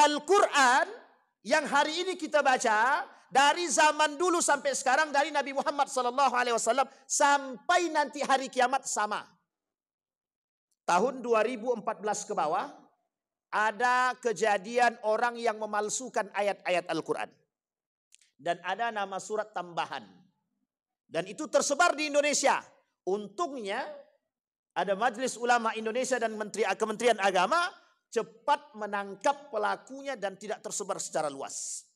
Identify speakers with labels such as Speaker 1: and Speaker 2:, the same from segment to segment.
Speaker 1: Al-Quran yang hari ini kita baca dari zaman dulu sampai sekarang, dari Nabi Muhammad SAW sampai nanti hari kiamat sama. Tahun 2014 ke bawah ada kejadian orang yang memalsukan ayat-ayat Al-Quran. Dan ada nama surat tambahan. Dan itu tersebar di Indonesia. Untungnya ada Majelis Ulama Indonesia dan Kementerian Agama cepat menangkap pelakunya dan tidak tersebar secara luas.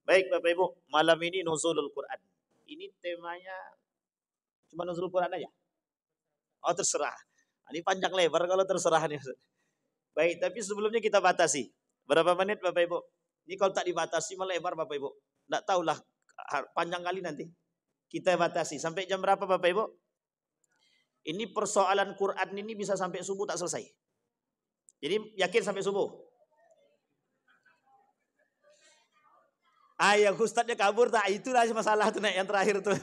Speaker 1: Baik Bapak Ibu, malam ini nuzulul Quran. Ini temanya cuma nuzulul Quran aja? Oh terserah. Ini panjang lebar kalau terserah nih. Baik, tapi sebelumnya kita batasi. Berapa menit Bapak Ibu? Ini kalau tak dibatasi melebar Bapak Ibu. Tidak tahulah panjang kali nanti. Kita batasi. Sampai jam berapa Bapak Ibu? Ini persoalan Quran ini bisa sampai subuh tak selesai. Jadi yakin sampai subuh? Yang ustadznya kabur tak? Itulah masalah tuh yang terakhir tuh.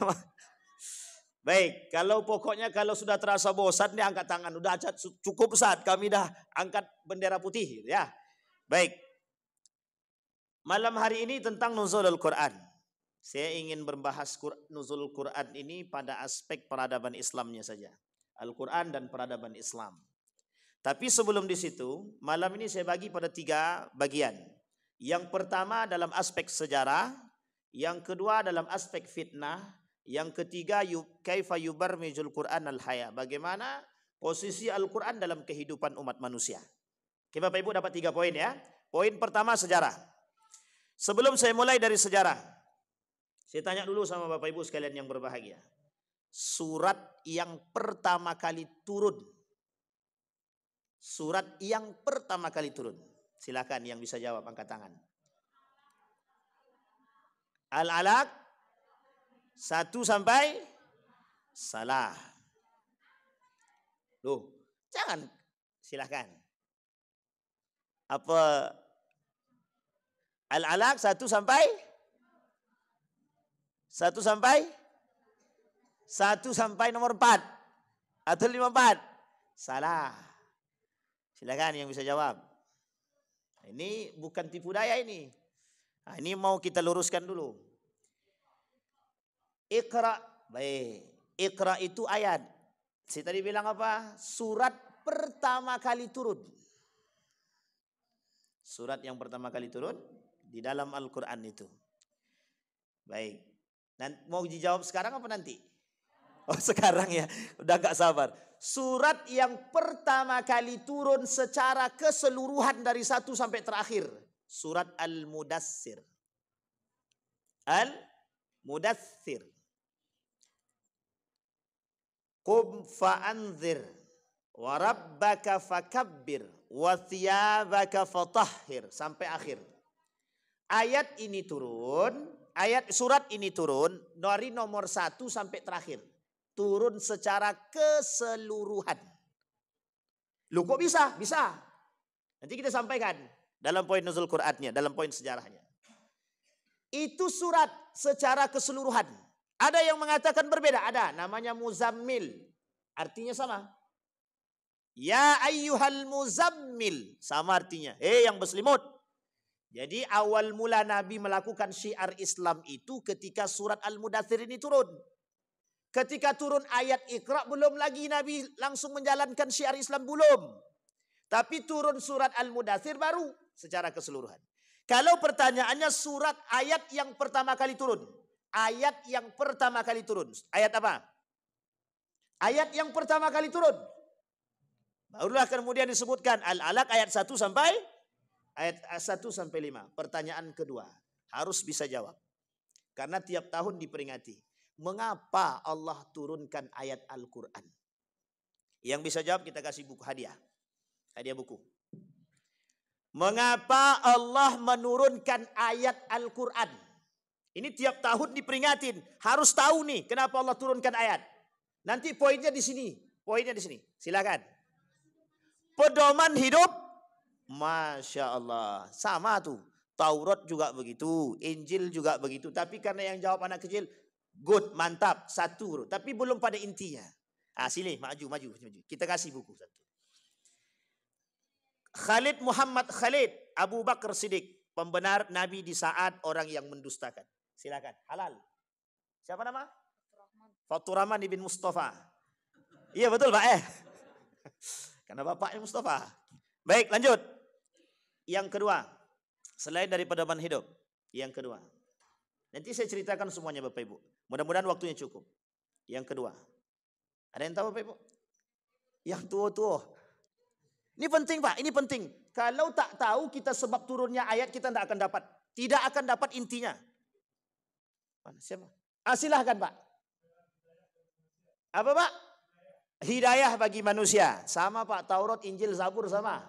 Speaker 1: Baik, pokoknya kalau sudah terasa bosan dia angkat tangan. Udah cukup Ustaz, kami dah angkat bendera putih ya. Baik. Malam hari ini tentang nuzulul Quran. Saya ingin membahas nuzulul Quran ini pada aspek peradaban Islamnya saja. Al-Quran dan peradaban Islam. Tapi sebelum di situ, malam ini saya bagi pada 3 bagian. Yang pertama dalam aspek sejarah, yang kedua dalam aspek fitnah, yang ketiga kaifa yubarmijul Quran al-haya. Bagaimana posisi Al-Quran dalam kehidupan umat manusia. Oke Bapak Ibu dapat 3 poin ya. Poin pertama sejarah. Sebelum saya mulai dari sejarah, saya tanya dulu sama Bapak Ibu sekalian yang berbahagia. Surat yang pertama kali turun. Surat yang pertama kali turun. Silakan yang bisa jawab angkat tangan. Al-Alaq 1 sampai salah. Loh, jangan. Silakan. Apa Al-Alaq 1 sampai 1 sampai nomor 4 atau 54? Salah. Silakan yang bisa jawab. Ini bukan tipu daya ini. Nah, ini mau kita luruskan dulu. Iqra, baik. Iqra itu ayat. Saya tadi bilang apa? Surat pertama kali turun. Surat yang pertama kali turun di dalam Al-Quran itu. Baik. Dan mau dijawab sekarang apa nanti? Oh sekarang ya, udah gak sabar. Surat yang pertama kali turun secara keseluruhan dari 1 sampai terakhir. Surat Al-Mudassir. Al-Mudassir. Qum fa'anzir wa rabbaka fakabbir wa thiyabaka fatahhir sampai akhir. Surat ini turun dari nomor 1 sampai terakhir. Turun secara keseluruhan. Loh kok bisa? Bisa. Nanti kita sampaikan dalam poin nuzul Qur'annya, dalam poin sejarahnya. Itu surat secara keseluruhan. Ada yang mengatakan berbeda, ada namanya Muzammil. Artinya sama. Ya ayyuhal muzammil, sama artinya. Yang berselimut. Jadi awal mula Nabi melakukan syiar Islam itu ketika surat Al-Mudaththir ini turun. Ketika turun ayat Iqra belum lagi Nabi langsung menjalankan syiar Islam, belum. Tapi turun surat Al-Mudaththir baru secara keseluruhan. Kalau pertanyaannya surat ayat yang pertama kali turun. Ayat yang pertama kali turun. Ayat apa? Ayat yang pertama kali turun. Barulah kemudian disebutkan Al-Alaq ayat 1 sampai 5. Pertanyaan kedua. Harus bisa jawab. Karena tiap tahun diperingati. Mengapa Allah turunkan ayat Al-Quran? Yang bisa jawab kita kasih buku hadiah. Hadiah buku. Mengapa Allah menurunkan ayat Al-Quran? Ini tiap tahun diperingatin. Harus tahu nih kenapa Allah turunkan ayat. Nanti poinnya di sini. Poinnya di sini. Silakan. Pedoman hidup. Masya Allah. Sama tuh. Taurat juga begitu, Injil juga begitu. Tapi karena yang jawab anak kecil, good, mantap, satu. Tapi belum pada intinya. Sini, maju. Kita kasih buku satu. Khalid Muhammad Khalid, Abu Bakar Siddiq, pembenar Nabi di saat orang yang mendustakan. Silakan, halal. Siapa nama? Faturrahman ibn Mustafa. Iya betul Pak Karena bapaknya Mustafa. Baik, lanjut. Yang kedua, selain dari pedoman hidup. Yang kedua. Nanti saya ceritakan semuanya Bapak Ibu. Mudah-mudahan waktunya cukup. Yang kedua. Ada yang tahu Bapak Ibu? Yang tua-tua. Ini penting Pak, ini penting. Kalau tak tahu kita sebab turunnya ayat, kita tidak akan dapat. Tidak akan dapat intinya. Mana siapa? Silahkan Pak. Apa Pak? Hidayah bagi manusia. Sama Pak, Taurat, Injil, Zabur sama.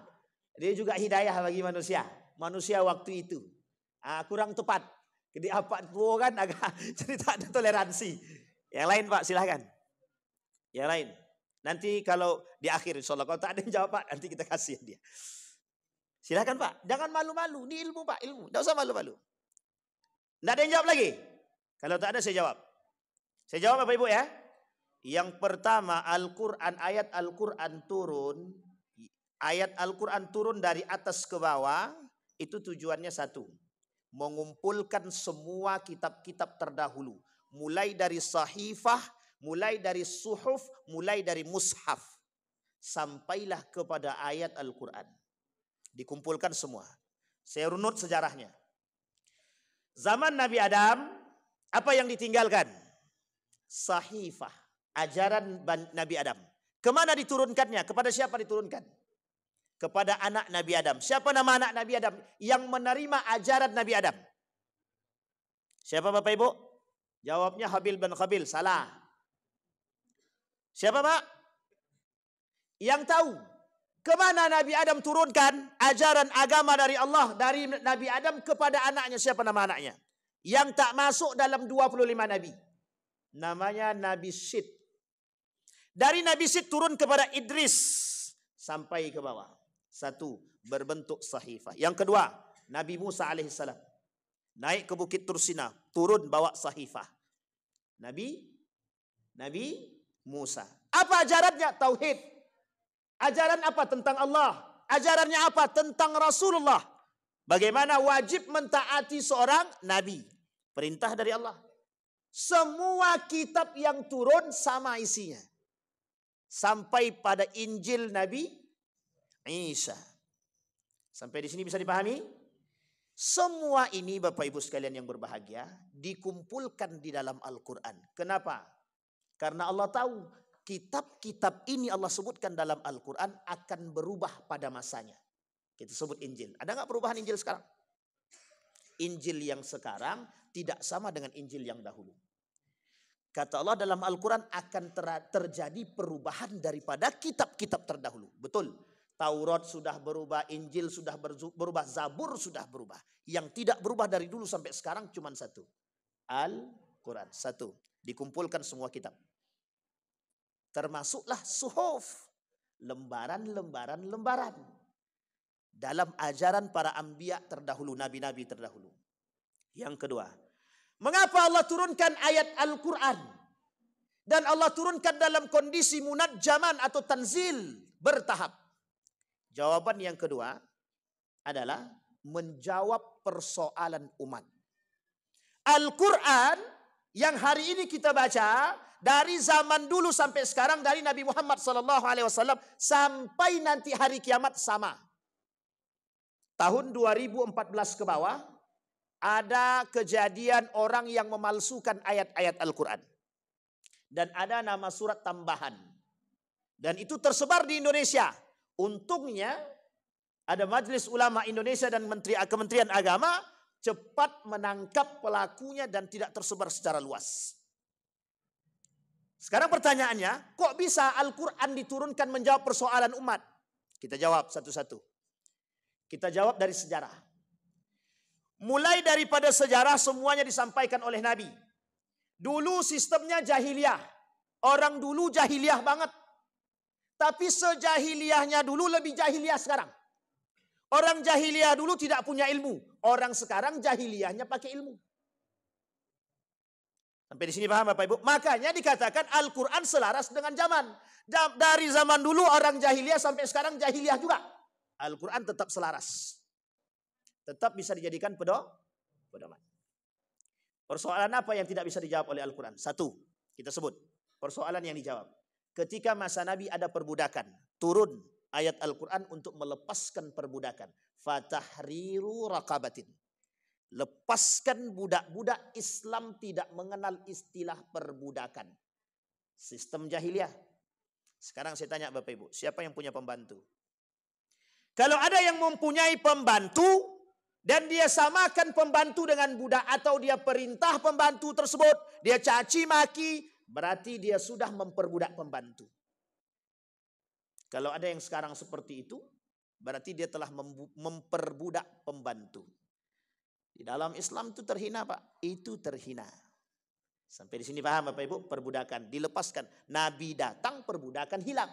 Speaker 1: Dia juga hidayah bagi manusia. Manusia waktu itu. Kurang tepat. Jadi apa tua kan agak cerita ada toleransi. Yang lain Pak, silahkan. Yang lain. Nanti kalau di akhir insya Allah. Kalau tak ada yang jawab Pak, nanti kita kasih dia. Silahkan Pak. Jangan malu-malu. Ini ilmu Pak, ilmu. Tidak usah malu-malu. Tidak ada yang jawab lagi? Kalau tak ada saya jawab. Saya jawab Bapak Ibu ya. Yang pertama, Al-Quran, ayat Al-Quran turun. Ayat Al-Quran turun dari atas ke bawah. Itu tujuannya satu. Mengumpulkan semua kitab-kitab terdahulu. Mulai dari sahifah, mulai dari suhuf, mulai dari mushaf. Sampailah kepada ayat Al-Quran. Dikumpulkan semua. Saya runut sejarahnya. Zaman Nabi Adam, apa yang ditinggalkan? Sahifah. Ajaran Nabi Adam. Kemana diturunkannya? Kepada siapa diturunkan? Kepada anak Nabi Adam. Siapa nama anak Nabi Adam? Yang menerima ajaran Nabi Adam. Siapa Bapak Ibu? Jawabnya Habil bin Qabil. Salah. Siapa Pak? Yang tahu. Kemana Nabi Adam turunkan ajaran agama dari Allah. Dari Nabi Adam kepada anaknya. Siapa nama anaknya? Yang tak masuk dalam 25 Nabi. Namanya Nabi Syed. Dari Nabi Syed turun kepada Idris. Sampai ke bawah. Satu, berbentuk sahifah. Yang kedua, Nabi Musa alaihissalam. Naik ke Bukit Tursina. Turun bawa sahifah. Nabi Musa. Apa ajarannya? Tauhid. Ajaran apa? Tentang Allah. Ajarannya apa? Tentang Rasulullah. Bagaimana wajib mentaati seorang Nabi. Perintah dari Allah. Semua kitab yang turun sama isinya. Sampai pada Injil Nabi Isa. Sampai di sini bisa dipahami? Semua ini Bapak Ibu sekalian yang berbahagia dikumpulkan di dalam Al-Quran. Kenapa? Karena Allah tahu kitab-kitab ini Allah sebutkan dalam Al-Quran akan berubah pada masanya. Kita sebut Injil. Ada nggak perubahan Injil sekarang? Injil yang sekarang tidak sama dengan Injil yang dahulu. Kata Allah dalam Al-Quran akan terjadi perubahan daripada kitab-kitab terdahulu. Betul. Taurat sudah berubah, Injil sudah berubah, Zabur sudah berubah. Yang tidak berubah dari dulu sampai sekarang cuma satu. Al-Quran. Satu. Dikumpulkan semua kitab. Termasuklah suhuf. Lembaran. Dalam ajaran para anbiya terdahulu, nabi-nabi terdahulu. Yang kedua. Mengapa Allah turunkan ayat Al-Quran? Dan Allah turunkan dalam kondisi munajjaman atau tanzil bertahap. Jawaban yang kedua adalah menjawab persoalan umat. Al-Quran yang hari ini kita baca dari zaman dulu sampai sekarang dari Nabi Muhammad SAW sampai nanti hari kiamat sama. Tahun 2014 ke bawah ada kejadian orang yang memalsukan ayat-ayat Al-Quran. Dan ada nama surat tambahan. Dan itu tersebar di Indonesia. Untungnya ada Majelis Ulama Indonesia dan Kementerian Agama cepat menangkap pelakunya dan tidak tersebar secara luas. Sekarang pertanyaannya, kok bisa Al-Quran diturunkan menjawab persoalan umat? Kita jawab satu-satu. Kita jawab dari sejarah. Mulai daripada sejarah semuanya disampaikan oleh Nabi. Dulu sistemnya jahiliyah. Orang dulu jahiliyah banget. Tapi sejahiliyahnya dulu lebih jahiliyah sekarang. Orang jahiliyah dulu tidak punya ilmu. Orang sekarang jahiliyahnya pakai ilmu. Sampai di sini paham Bapak Ibu? Makanya dikatakan Al-Quran selaras dengan zaman. Dari zaman dulu orang jahiliyah sampai sekarang jahiliyah juga. Al-Quran tetap selaras. Tetap bisa dijadikan pedoman. Persoalan apa yang tidak bisa dijawab oleh Al-Quran? Satu, kita sebut. Persoalan yang dijawab. Ketika masa Nabi ada perbudakan. Turun ayat Al-Quran untuk melepaskan perbudakan. Fatahriru raqabatin. Lepaskan budak-budak. Islam tidak mengenal istilah perbudakan. Sistem jahiliyah. Sekarang saya tanya Bapak Ibu, siapa yang punya pembantu? Kalau ada yang mempunyai pembantu dan dia samakan pembantu dengan budak atau dia perintah pembantu tersebut, dia caci maki, berarti dia sudah memperbudak pembantu. Kalau ada yang sekarang seperti itu, berarti dia telah memperbudak pembantu. Di dalam Islam itu terhina Pak, itu terhina. Sampai di sini paham Bapak Ibu? Perbudakan dilepaskan. Nabi datang, perbudakan hilang.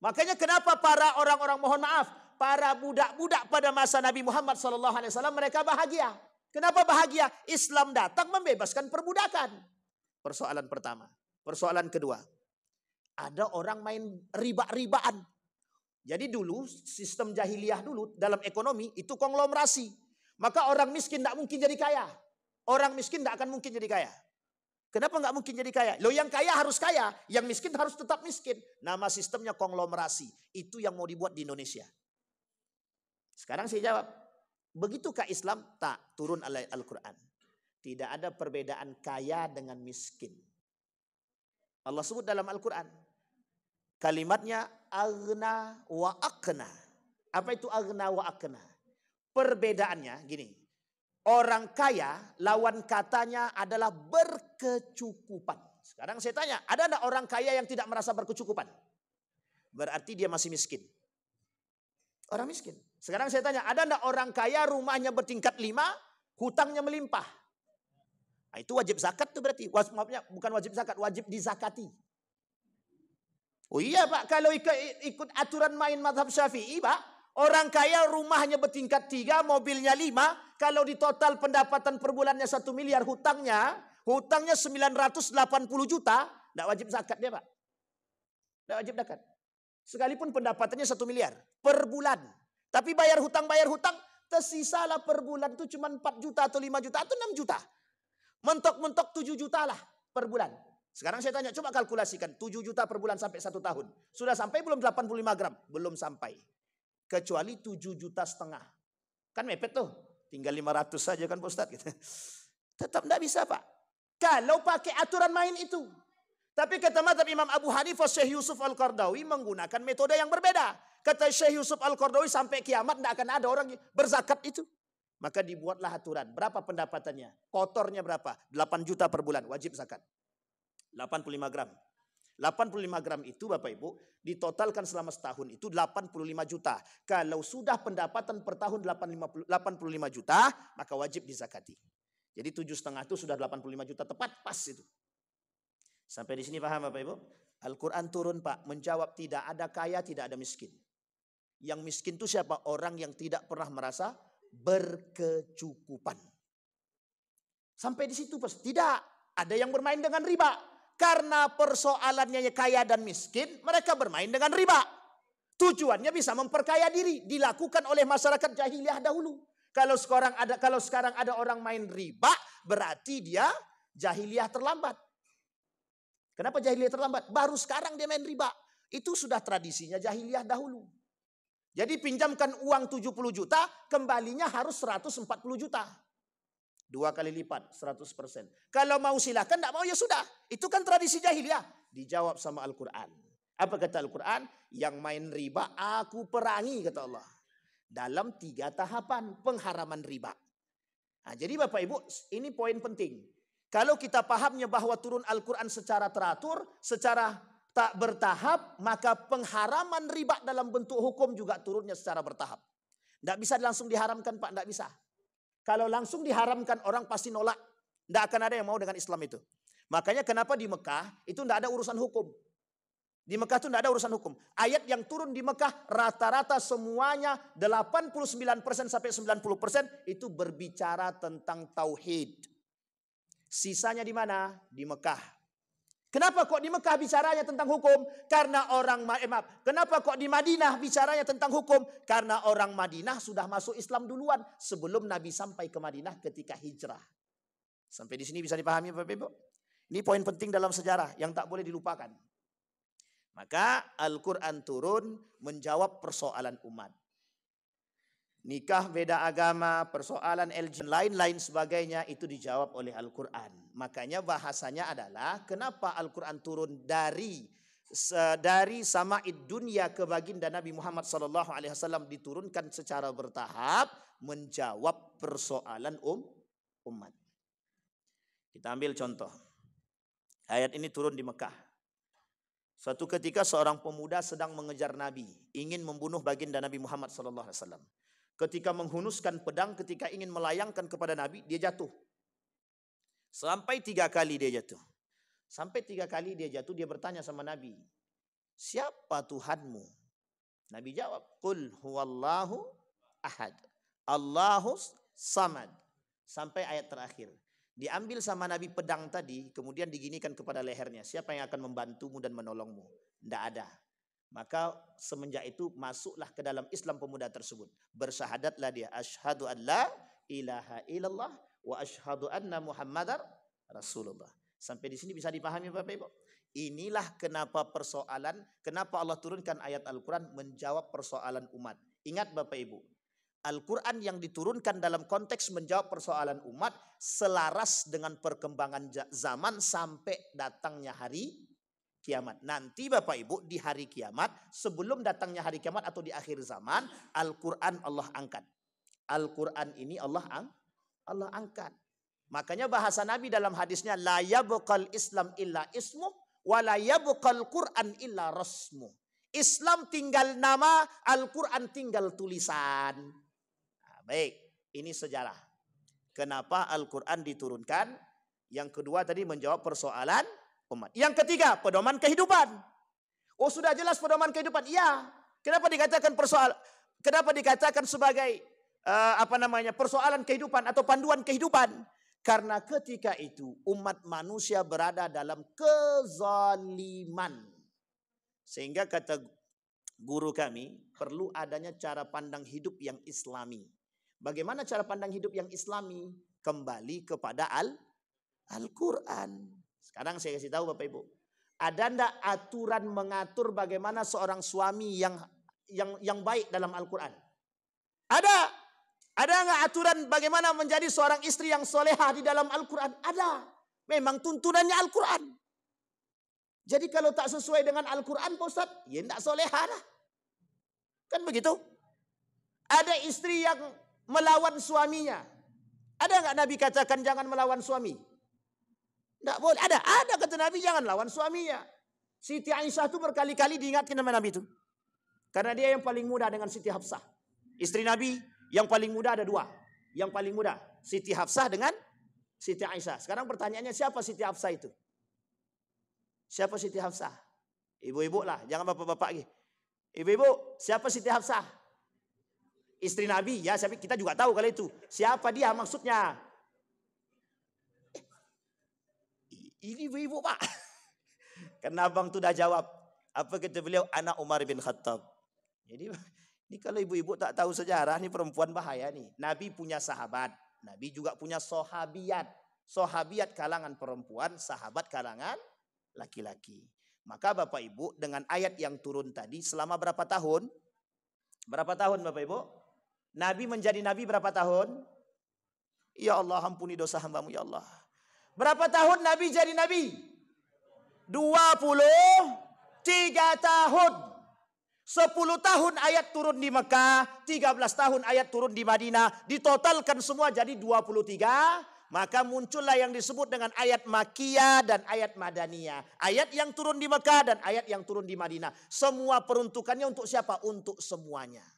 Speaker 1: Makanya kenapa para orang-orang, mohon maaf, para budak-budak pada masa Nabi Muhammad SAW mereka bahagia. Kenapa bahagia? Islam datang membebaskan perbudakan. Persoalan pertama. Persoalan kedua. Ada orang main riba-ribaan. Jadi dulu sistem jahiliyah dulu dalam ekonomi itu konglomerasi. Maka orang miskin tidak mungkin jadi kaya. Orang miskin tidak akan mungkin jadi kaya. Kenapa nggak mungkin jadi kaya? Loh yang kaya harus kaya, yang miskin harus tetap miskin. Nama sistemnya konglomerasi. Itu yang mau dibuat di Indonesia. Sekarang saya jawab, begitukah Islam? Tak, turun Al-Quran. Tidak ada perbedaan kaya dengan miskin. Allah sebut dalam Al-Quran. Kalimatnya aghna wa aqna. Apa itu aghna wa aqna? Perbedaannya gini. Orang kaya lawan katanya adalah berkecukupan. Sekarang saya tanya, ada enggak orang kaya yang tidak merasa berkecukupan? Berarti dia masih miskin. Orang miskin. Sekarang saya tanya, ada enggak orang kaya rumahnya bertingkat 5, hutangnya melimpah? Nah, itu wajib zakat tuh berarti. Maafnya, bukan wajib zakat, wajib dizakati. Oh iya Pak, kalau ikut aturan main mazhab Syafi'i Pak, orang kaya rumahnya bertingkat 3, mobilnya 5. Kalau di total pendapatan per bulannya 1 miliar, hutangnya 980 juta. Tidak wajib zakat dia Pak. Tidak wajib zakat. Sekalipun pendapatannya 1 miliar per bulan. Tapi bayar hutang, tersisalah per bulan itu cuma 4 juta atau 5 juta atau 6 juta. Mentok-mentok 7 juta lah per bulan. Sekarang saya tanya, coba kalkulasikan 7 juta per bulan sampai 1 tahun. Sudah sampai belum 85 gram? Belum sampai. Kecuali 7,5 juta. Kan mepet tuh. Tinggal 500 saja kan Pak Ustadz. Gitu. Tetap tidak bisa Pak. Kalau pakai aturan main itu. Tapi kata mazhab Imam Abu Hanifah, Syekh Yusuf Al-Qardawi menggunakan metode yang berbeda. Kata Syekh Yusuf Al-Qardawi sampai kiamat tidak akan ada orang berzakat itu. Maka dibuatlah aturan. Berapa pendapatannya? Kotornya berapa? 8 juta per bulan. Wajib zakat. 85 gram. 85 gram itu Bapak Ibu ditotalkan selama setahun itu 85 juta. Kalau sudah pendapatan per tahun 85 juta, maka wajib dizakati. Jadi 7,5 itu sudah 85 juta tepat pas itu. Sampai di sini paham Bapak Ibu? Al-Quran turun Pak menjawab tidak ada kaya, tidak ada miskin. Yang miskin itu siapa? Orang yang tidak pernah merasa berkecukupan. Sampai di situ pas tidak ada yang bermain dengan riba. Karena persoalannya kaya dan miskin, mereka bermain dengan riba. Tujuannya bisa memperkaya diri, dilakukan oleh masyarakat jahiliyah dahulu. Kalau sekarang ada orang main riba, berarti dia jahiliyah terlambat. Kenapa jahiliyah terlambat? Baru sekarang dia main riba. Itu sudah tradisinya jahiliyah dahulu. Jadi pinjamkan uang 70 juta, kembalinya harus 140 juta. 2 kali lipat, 100%. Kalau mau silakan, tidak mau ya sudah. Itu kan tradisi jahiliyah. Dijawab sama Al-Quran. Apa kata Al-Quran? Yang main riba aku perangi, kata Allah. Dalam 3 tahapan pengharaman riba. Nah, jadi Bapak Ibu, ini poin penting. Kalau kita pahamnya bahwa turun Al-Quran secara teratur, secara tak bertahap, maka pengharaman riba dalam bentuk hukum juga turunnya secara bertahap. Tidak bisa langsung diharamkan Pak, tidak bisa. Kalau langsung diharamkan orang pasti nolak. Tidak akan ada yang mau dengan Islam itu. Makanya kenapa di Mekah itu tidak ada urusan hukum. Di Mekah itu tidak ada urusan hukum. Ayat yang turun di Mekah rata-rata semuanya 89% sampai 90% itu berbicara tentang tauhid. Sisanya di mana? Di Mekah. Kenapa kok di Mekah bicaranya tentang hukum? Karena kenapa kok di Madinah bicaranya tentang hukum? Karena orang Madinah sudah masuk Islam duluan sebelum Nabi sampai ke Madinah ketika hijrah. Sampai di sini bisa dipahami Bapak Ibu? Ini poin penting dalam sejarah yang tak boleh dilupakan. Maka Al-Quran turun menjawab persoalan umat. Nikah beda agama, persoalan LGBT, lain-lain sebagainya itu dijawab oleh Al-Quran. Makanya bahasanya adalah kenapa Al-Quran turun dari sama'id dunia ke baginda Nabi Muhammad SAW diturunkan secara bertahap menjawab persoalan umat. Kita ambil contoh. Ayat ini turun di Mekah. Suatu ketika seorang pemuda sedang mengejar Nabi, ingin membunuh baginda Nabi Muhammad SAW. Ketika menghunuskan pedang, ketika ingin melayangkan kepada Nabi, dia jatuh. Sampai 3 kali dia jatuh. Sampai 3 kali dia jatuh, dia bertanya sama Nabi, siapa Tuhanmu? Nabi jawab, Qul huwallahu ahad, Allahus samad. Sampai ayat terakhir. Diambil sama Nabi pedang tadi, kemudian diginikan kepada lehernya. Siapa yang akan membantumu dan menolongmu? Tidak ada. Maka semenjak itu masuklah ke dalam Islam pemuda tersebut. Bersyahadatlah dia. Asyhadu an la ilaha illallah wa asyhadu anna Muhammadar Rasulullah. Sampai di sini bisa dipahami Bapak Ibu. Inilah kenapa Allah turunkan ayat Al-Quran menjawab persoalan umat. Ingat Bapak Ibu, Al-Quran yang diturunkan dalam konteks menjawab persoalan umat selaras dengan perkembangan zaman sampai datangnya hari kiamat. Nanti Bapak Ibu di hari kiamat, sebelum datangnya hari kiamat atau di akhir zaman, Al-Quran Allah angkat. Al-Quran ini Allah angkat. Makanya bahasa Nabi dalam hadisnya, la yabqal Islam illa ismu, wa la yabqal Quran illa rasmu. Islam tinggal nama, Al-Quran tinggal tulisan. Nah, baik, ini sejarah. Kenapa Al-Quran diturunkan? Yang kedua tadi menjawab persoalan umat. Yang ketiga, pedoman kehidupan. Oh, sudah jelas pedoman kehidupan. Iya. Kenapa dikatakan sebagai persoalan kehidupan atau panduan kehidupan? Karena ketika itu umat manusia berada dalam kezaliman. Sehingga kata guru kami, perlu adanya cara pandang hidup yang islami. Bagaimana cara pandang hidup yang islami? Kembali kepada Al-Quran. Sekarang saya kasih tahu Bapak Ibu. Ada ndak aturan mengatur bagaimana seorang suami yang baik dalam Al-Quran? Ada. Ada nggak aturan bagaimana menjadi seorang istri yang solehah di dalam Al-Quran? Ada. Memang tuntunannya Al-Quran. Jadi kalau tak sesuai dengan Al-Quran, Pak Ustaz, ya tidak solehah lah. Kan begitu? Ada istri yang melawan suaminya. Ada nggak Nabi katakan jangan melawan suami? Tidak boleh. Ada kata Nabi jangan lawan suaminya. Siti Aisyah itu berkali-kali diingatkan sama Nabi itu. Karena dia yang paling muda dengan Siti Hafsah. Istri Nabi yang paling muda ada 2. Yang paling muda Siti Hafsah dengan Siti Aisyah. Sekarang pertanyaannya siapa Siti Hafsah itu? Siapa Siti Hafsah? Ibu-ibu lah, jangan bapak-bapak lagi. Ibu-ibu, siapa Siti Hafsah? Istri Nabi, ya kita juga tahu kalau itu. Siapa dia maksudnya? Ini ibu-ibu Pak. Karena abang tuh dah jawab. Apa kata beliau? Anak Umar bin Khattab. Jadi ini kalau ibu-ibu tak tahu sejarah, ini perempuan bahaya nih. Nabi punya sahabat. Nabi juga punya sahabiat. Sahabiat kalangan perempuan, sahabat kalangan laki-laki. Maka Bapak Ibu dengan ayat yang turun tadi selama berapa tahun? Berapa tahun Bapak Ibu? Nabi menjadi Nabi berapa tahun? Ya Allah ampuni dosa hambamu ya Allah. Berapa tahun Nabi jadi Nabi? 23 tahun. 10 tahun ayat turun di Mekah, 13 tahun ayat turun di Madinah, ditotalkan semua jadi 23, maka muncullah yang disebut dengan ayat Makkiyah dan ayat Madaniyah. Ayat yang turun di Mekah dan ayat yang turun di Madinah. Semua peruntukannya untuk siapa? Untuk semuanya.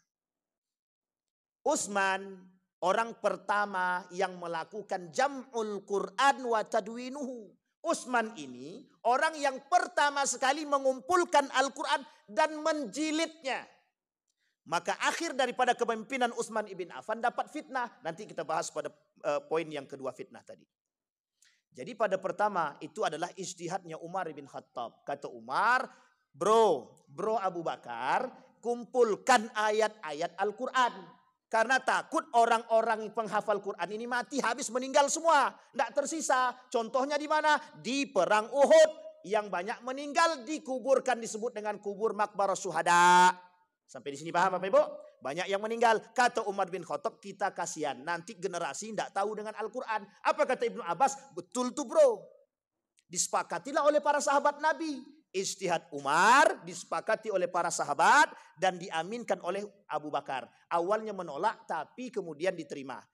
Speaker 1: Utsman, orang pertama yang melakukan jam'ul Quran wa tadwinuhu. Utsman ini orang yang pertama sekali mengumpulkan Al-Quran dan menjilidnya. Maka akhir daripada kepemimpinan Utsman ibn Affan dapat fitnah. Nanti kita bahas pada poin yang kedua fitnah tadi. Jadi pada pertama itu adalah ijtihadnya Umar bin Khattab. Kata Umar, bro Abu Bakar, kumpulkan ayat-ayat Al-Quran. Karena takut orang-orang penghafal Quran ini mati habis meninggal semua. Tidak tersisa. Contohnya di mana? Di perang Uhud. Yang banyak meninggal dikuburkan disebut dengan kubur makbarah syuhada. Sampai di sini paham Bapak Ibu? Banyak yang meninggal. Kata Umar bin Khattab, kita kasihan. Nanti generasi tidak tahu dengan Al-Quran. Apa kata Ibnu Abbas? Betul tuh bro. Disepakatilah oleh para sahabat Nabi. Ijtihad Umar disepakati oleh para sahabat dan diaminkan oleh Abu Bakar. Awalnya menolak tapi kemudian diterima.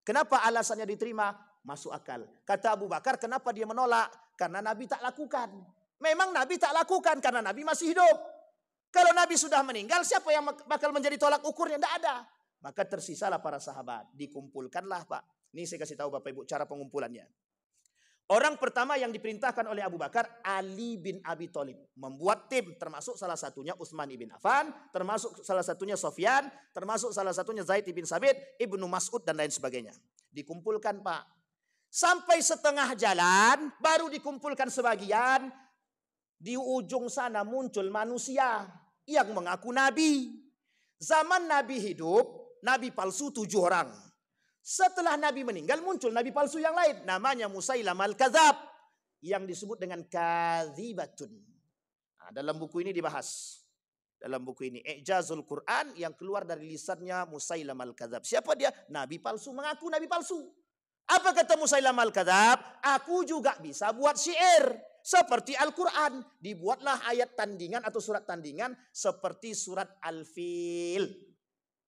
Speaker 1: Kenapa alasannya diterima? Masuk akal. Kata Abu Bakar, kenapa dia menolak? Karena Nabi tak lakukan. Memang Nabi tak lakukan karena Nabi masih hidup. Kalau Nabi sudah meninggal, siapa yang bakal menjadi tolak ukurnya? Tidak ada. Maka tersisalah para sahabat. Dikumpulkanlah Pak. Ini saya kasih tahu Bapak Ibu cara pengumpulannya. Orang pertama yang diperintahkan oleh Abu Bakar, Ali bin Abi Thalib. Membuat tim, termasuk salah satunya Utsman ibn Affan, termasuk salah satunya Sofyan, termasuk salah satunya Zaid bin Sabit, Ibnu Mas'ud dan lain sebagainya. Dikumpulkan Pak. Sampai setengah jalan, baru dikumpulkan sebagian. Di ujung sana muncul manusia yang mengaku Nabi. Zaman Nabi hidup, Nabi palsu 7 orang. Setelah Nabi meninggal muncul Nabi palsu yang lain. Namanya Musailamah al-Kadzab. Yang disebut dengan kadhibatun. Nah, dalam buku ini dibahas. Dalam buku ini. I'jazul Quran yang keluar dari lisannya Musailamah al-Kadzab. Siapa dia? Nabi palsu mengaku Nabi palsu. Apa kata Musailamah al-Kadzab? Aku juga bisa buat syair. Seperti Al-Quran. Dibuatlah ayat tandingan atau surat tandingan. Seperti surat Al-Fil.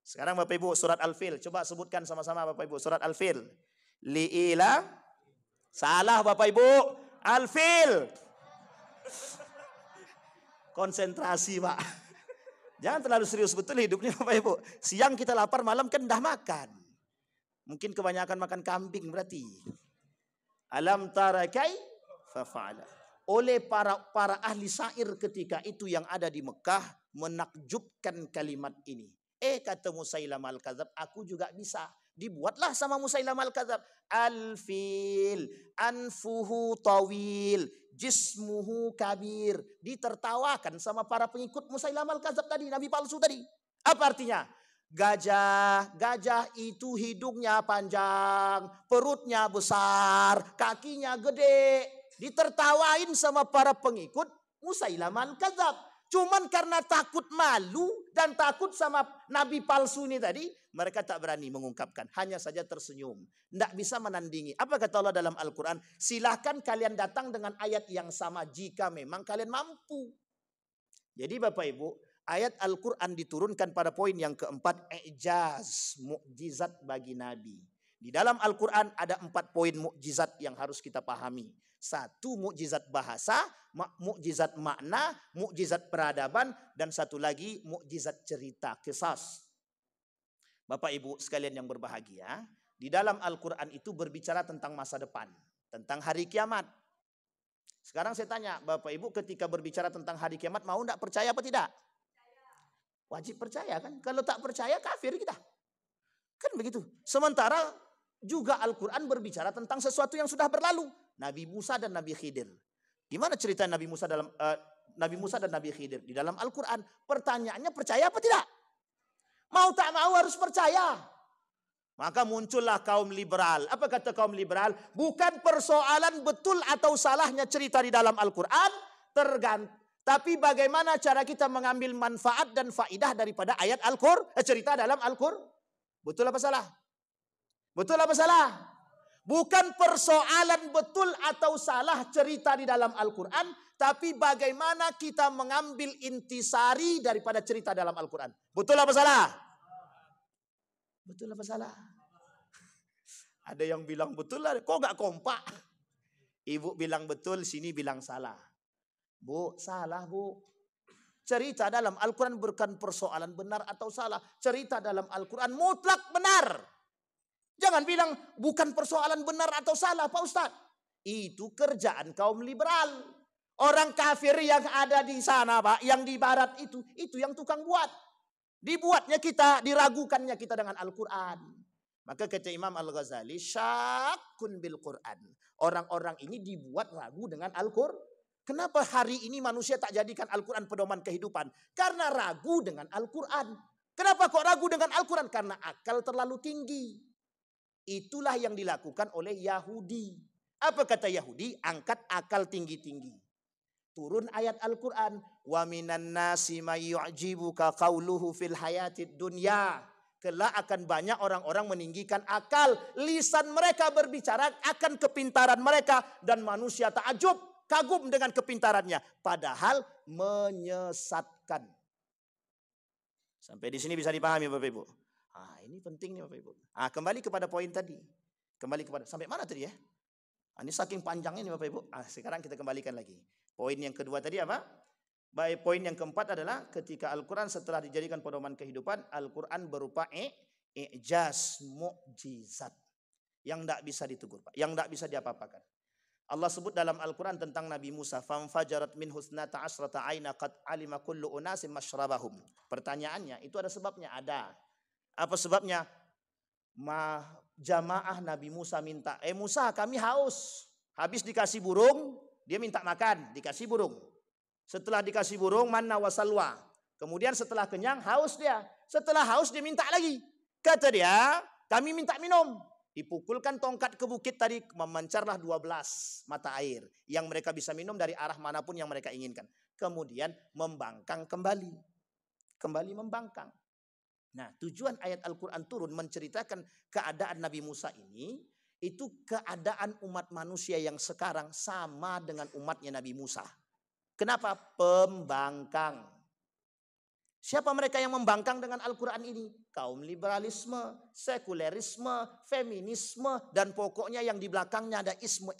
Speaker 1: Sekarang Bapak Ibu surat Al-Fil. Coba sebutkan sama-sama Bapak Ibu. Surat Al-Fil. Li'ila. Salah Bapak Ibu. Al-Fil. Konsentrasi Pak. Jangan terlalu serius betul hidupnya Bapak Ibu. Siang kita lapar, malam kan dah makan. Mungkin kebanyakan makan kambing berarti. Alam tara kaifa fa'ala. Oleh para ahli syair ketika itu yang ada di Mekah menakjubkan kalimat ini. Kata Musailamah al-Kadzab, aku juga bisa. Dibuatlah sama Musailamah al-Kadzab. Al-fil, anfuhu tawil, jismuhu kabir. Ditertawakan sama para pengikut Musailamah al-Kadzab tadi, Nabi palsu tadi. Apa artinya? Gajah itu hidungnya panjang, perutnya besar, kakinya gede. Ditertawain sama para pengikut Musailamah al-Kadzab. Cuman karena takut malu dan takut sama Nabi palsu ini tadi, mereka tak berani mengungkapkan. Hanya saja tersenyum. Tidak bisa menandingi. Apa kata Allah dalam Al-Quran? Silahkan kalian datang dengan ayat yang sama jika memang kalian mampu. Jadi Bapak Ibu, ayat Al-Quran diturunkan pada poin yang keempat, i'jaz, mukjizat bagi Nabi. Di dalam Al-Quran ada 4 poin mukjizat yang harus kita pahami. 1 mukjizat bahasa, mukjizat makna, mukjizat peradaban, dan 1 lagi mukjizat cerita, qisas. Bapak Ibu sekalian yang berbahagia, di dalam Al-Quran itu berbicara tentang masa depan, tentang hari kiamat. Sekarang saya tanya, Bapak Ibu ketika berbicara tentang hari kiamat mau tidak percaya apa tidak? Wajib percaya kan? Kalau tak percaya kafir kita. Kan begitu. Sementara juga Al-Quran berbicara tentang sesuatu yang sudah berlalu. Nabi Musa dan Nabi Khidir. Gimana cerita Nabi Musa dan Nabi Khidir di dalam Al-Quran? Pertanyaannya percaya apa tidak? Mau tak mau harus percaya. Maka muncullah kaum liberal. Apa kata kaum liberal? Bukan persoalan betul atau salahnya cerita di dalam Al-Quran, tapi bagaimana cara kita mengambil manfaat dan faidah daripada ayat Al-Quran, cerita dalam Al-Quran. Betul apa salah? Betul apa salah? Bukan persoalan betul atau salah cerita di dalam Al-Quran, tapi bagaimana kita mengambil intisari daripada cerita dalam Al-Quran. Betul apa salah? Betul apa salah? Ada yang bilang betul lah, kok gak kompak? Ibu bilang betul, sini bilang salah. Bu, salah bu. Cerita dalam Al-Quran bukan persoalan benar atau salah. Cerita dalam Al-Quran mutlak benar. Jangan bilang bukan persoalan benar atau salah Pak Ustadz. Itu kerjaan kaum liberal. Orang kafir yang ada di sana, Pak, yang di barat itu yang tukang buat. Dibuatnya kita, diragukannya kita dengan Al-Quran. Maka kata Imam Al-Ghazali, syakun bil Quran. Orang-orang ini dibuat ragu dengan Al-Quran. Kenapa hari ini manusia tak jadikan Al-Quran pedoman kehidupan? Karena ragu dengan Al-Quran. Kenapa kok ragu dengan Al-Quran? Karena akal terlalu tinggi. Itulah yang dilakukan oleh Yahudi. Apa kata Yahudi? Angkat akal tinggi-tinggi. Turun ayat Al-Quran. Wa minan nasi may yu'jibuka qawluhu fil hayatid dunya. Kelak akan banyak orang-orang meninggikan akal. Lisan mereka berbicara akan kepintaran mereka. Dan manusia takjub, kagum dengan kepintarannya. Padahal menyesatkan. Sampai di sini bisa dipahami Bapak Ibu. Ini penting nih Bapak Ibu. Kembali kepada poin tadi. Kembali kepada, sampai mana tadi ya? Ini saking panjangnya nih Bapak Ibu. Sekarang kita kembalikan lagi. Poin yang kedua tadi apa? Baik, poin yang keempat adalah ketika Al-Quran setelah dijadikan pedoman kehidupan, Al-Quran berupa i'jaz, mukjizat. Yang tidak bisa ditegur, Pak. Yang tidak bisa diapa-apakan. Allah sebut dalam Al-Quran tentang Nabi Musa, famfajarat min husnata asrata aina qad alima kullu unasim mashrabahum. Pertanyaannya, itu ada sebabnya? Ada. Apa sebabnya? Jamaah Nabi Musa minta, Musa kami haus. Habis dikasih burung, dia minta makan, dikasih burung. Setelah dikasih burung, manna wa salwa. Kemudian setelah kenyang, haus dia. Setelah haus, dia minta lagi. Kata dia, kami minta minum. Dipukulkan tongkat ke bukit tadi, memancarlah 12 mata air. Yang mereka bisa minum dari arah manapun yang mereka inginkan. Kemudian membangkang kembali. Kembali membangkang. Nah, tujuan ayat Al-Quran turun menceritakan keadaan Nabi Musa ini. Itu keadaan umat manusia yang sekarang sama dengan umatnya Nabi Musa. Kenapa? Pembangkang. Siapa mereka yang membangkang dengan Al-Quran ini? Kaum liberalisme, sekulerisme, feminisme, dan pokoknya yang di belakangnya ada isme.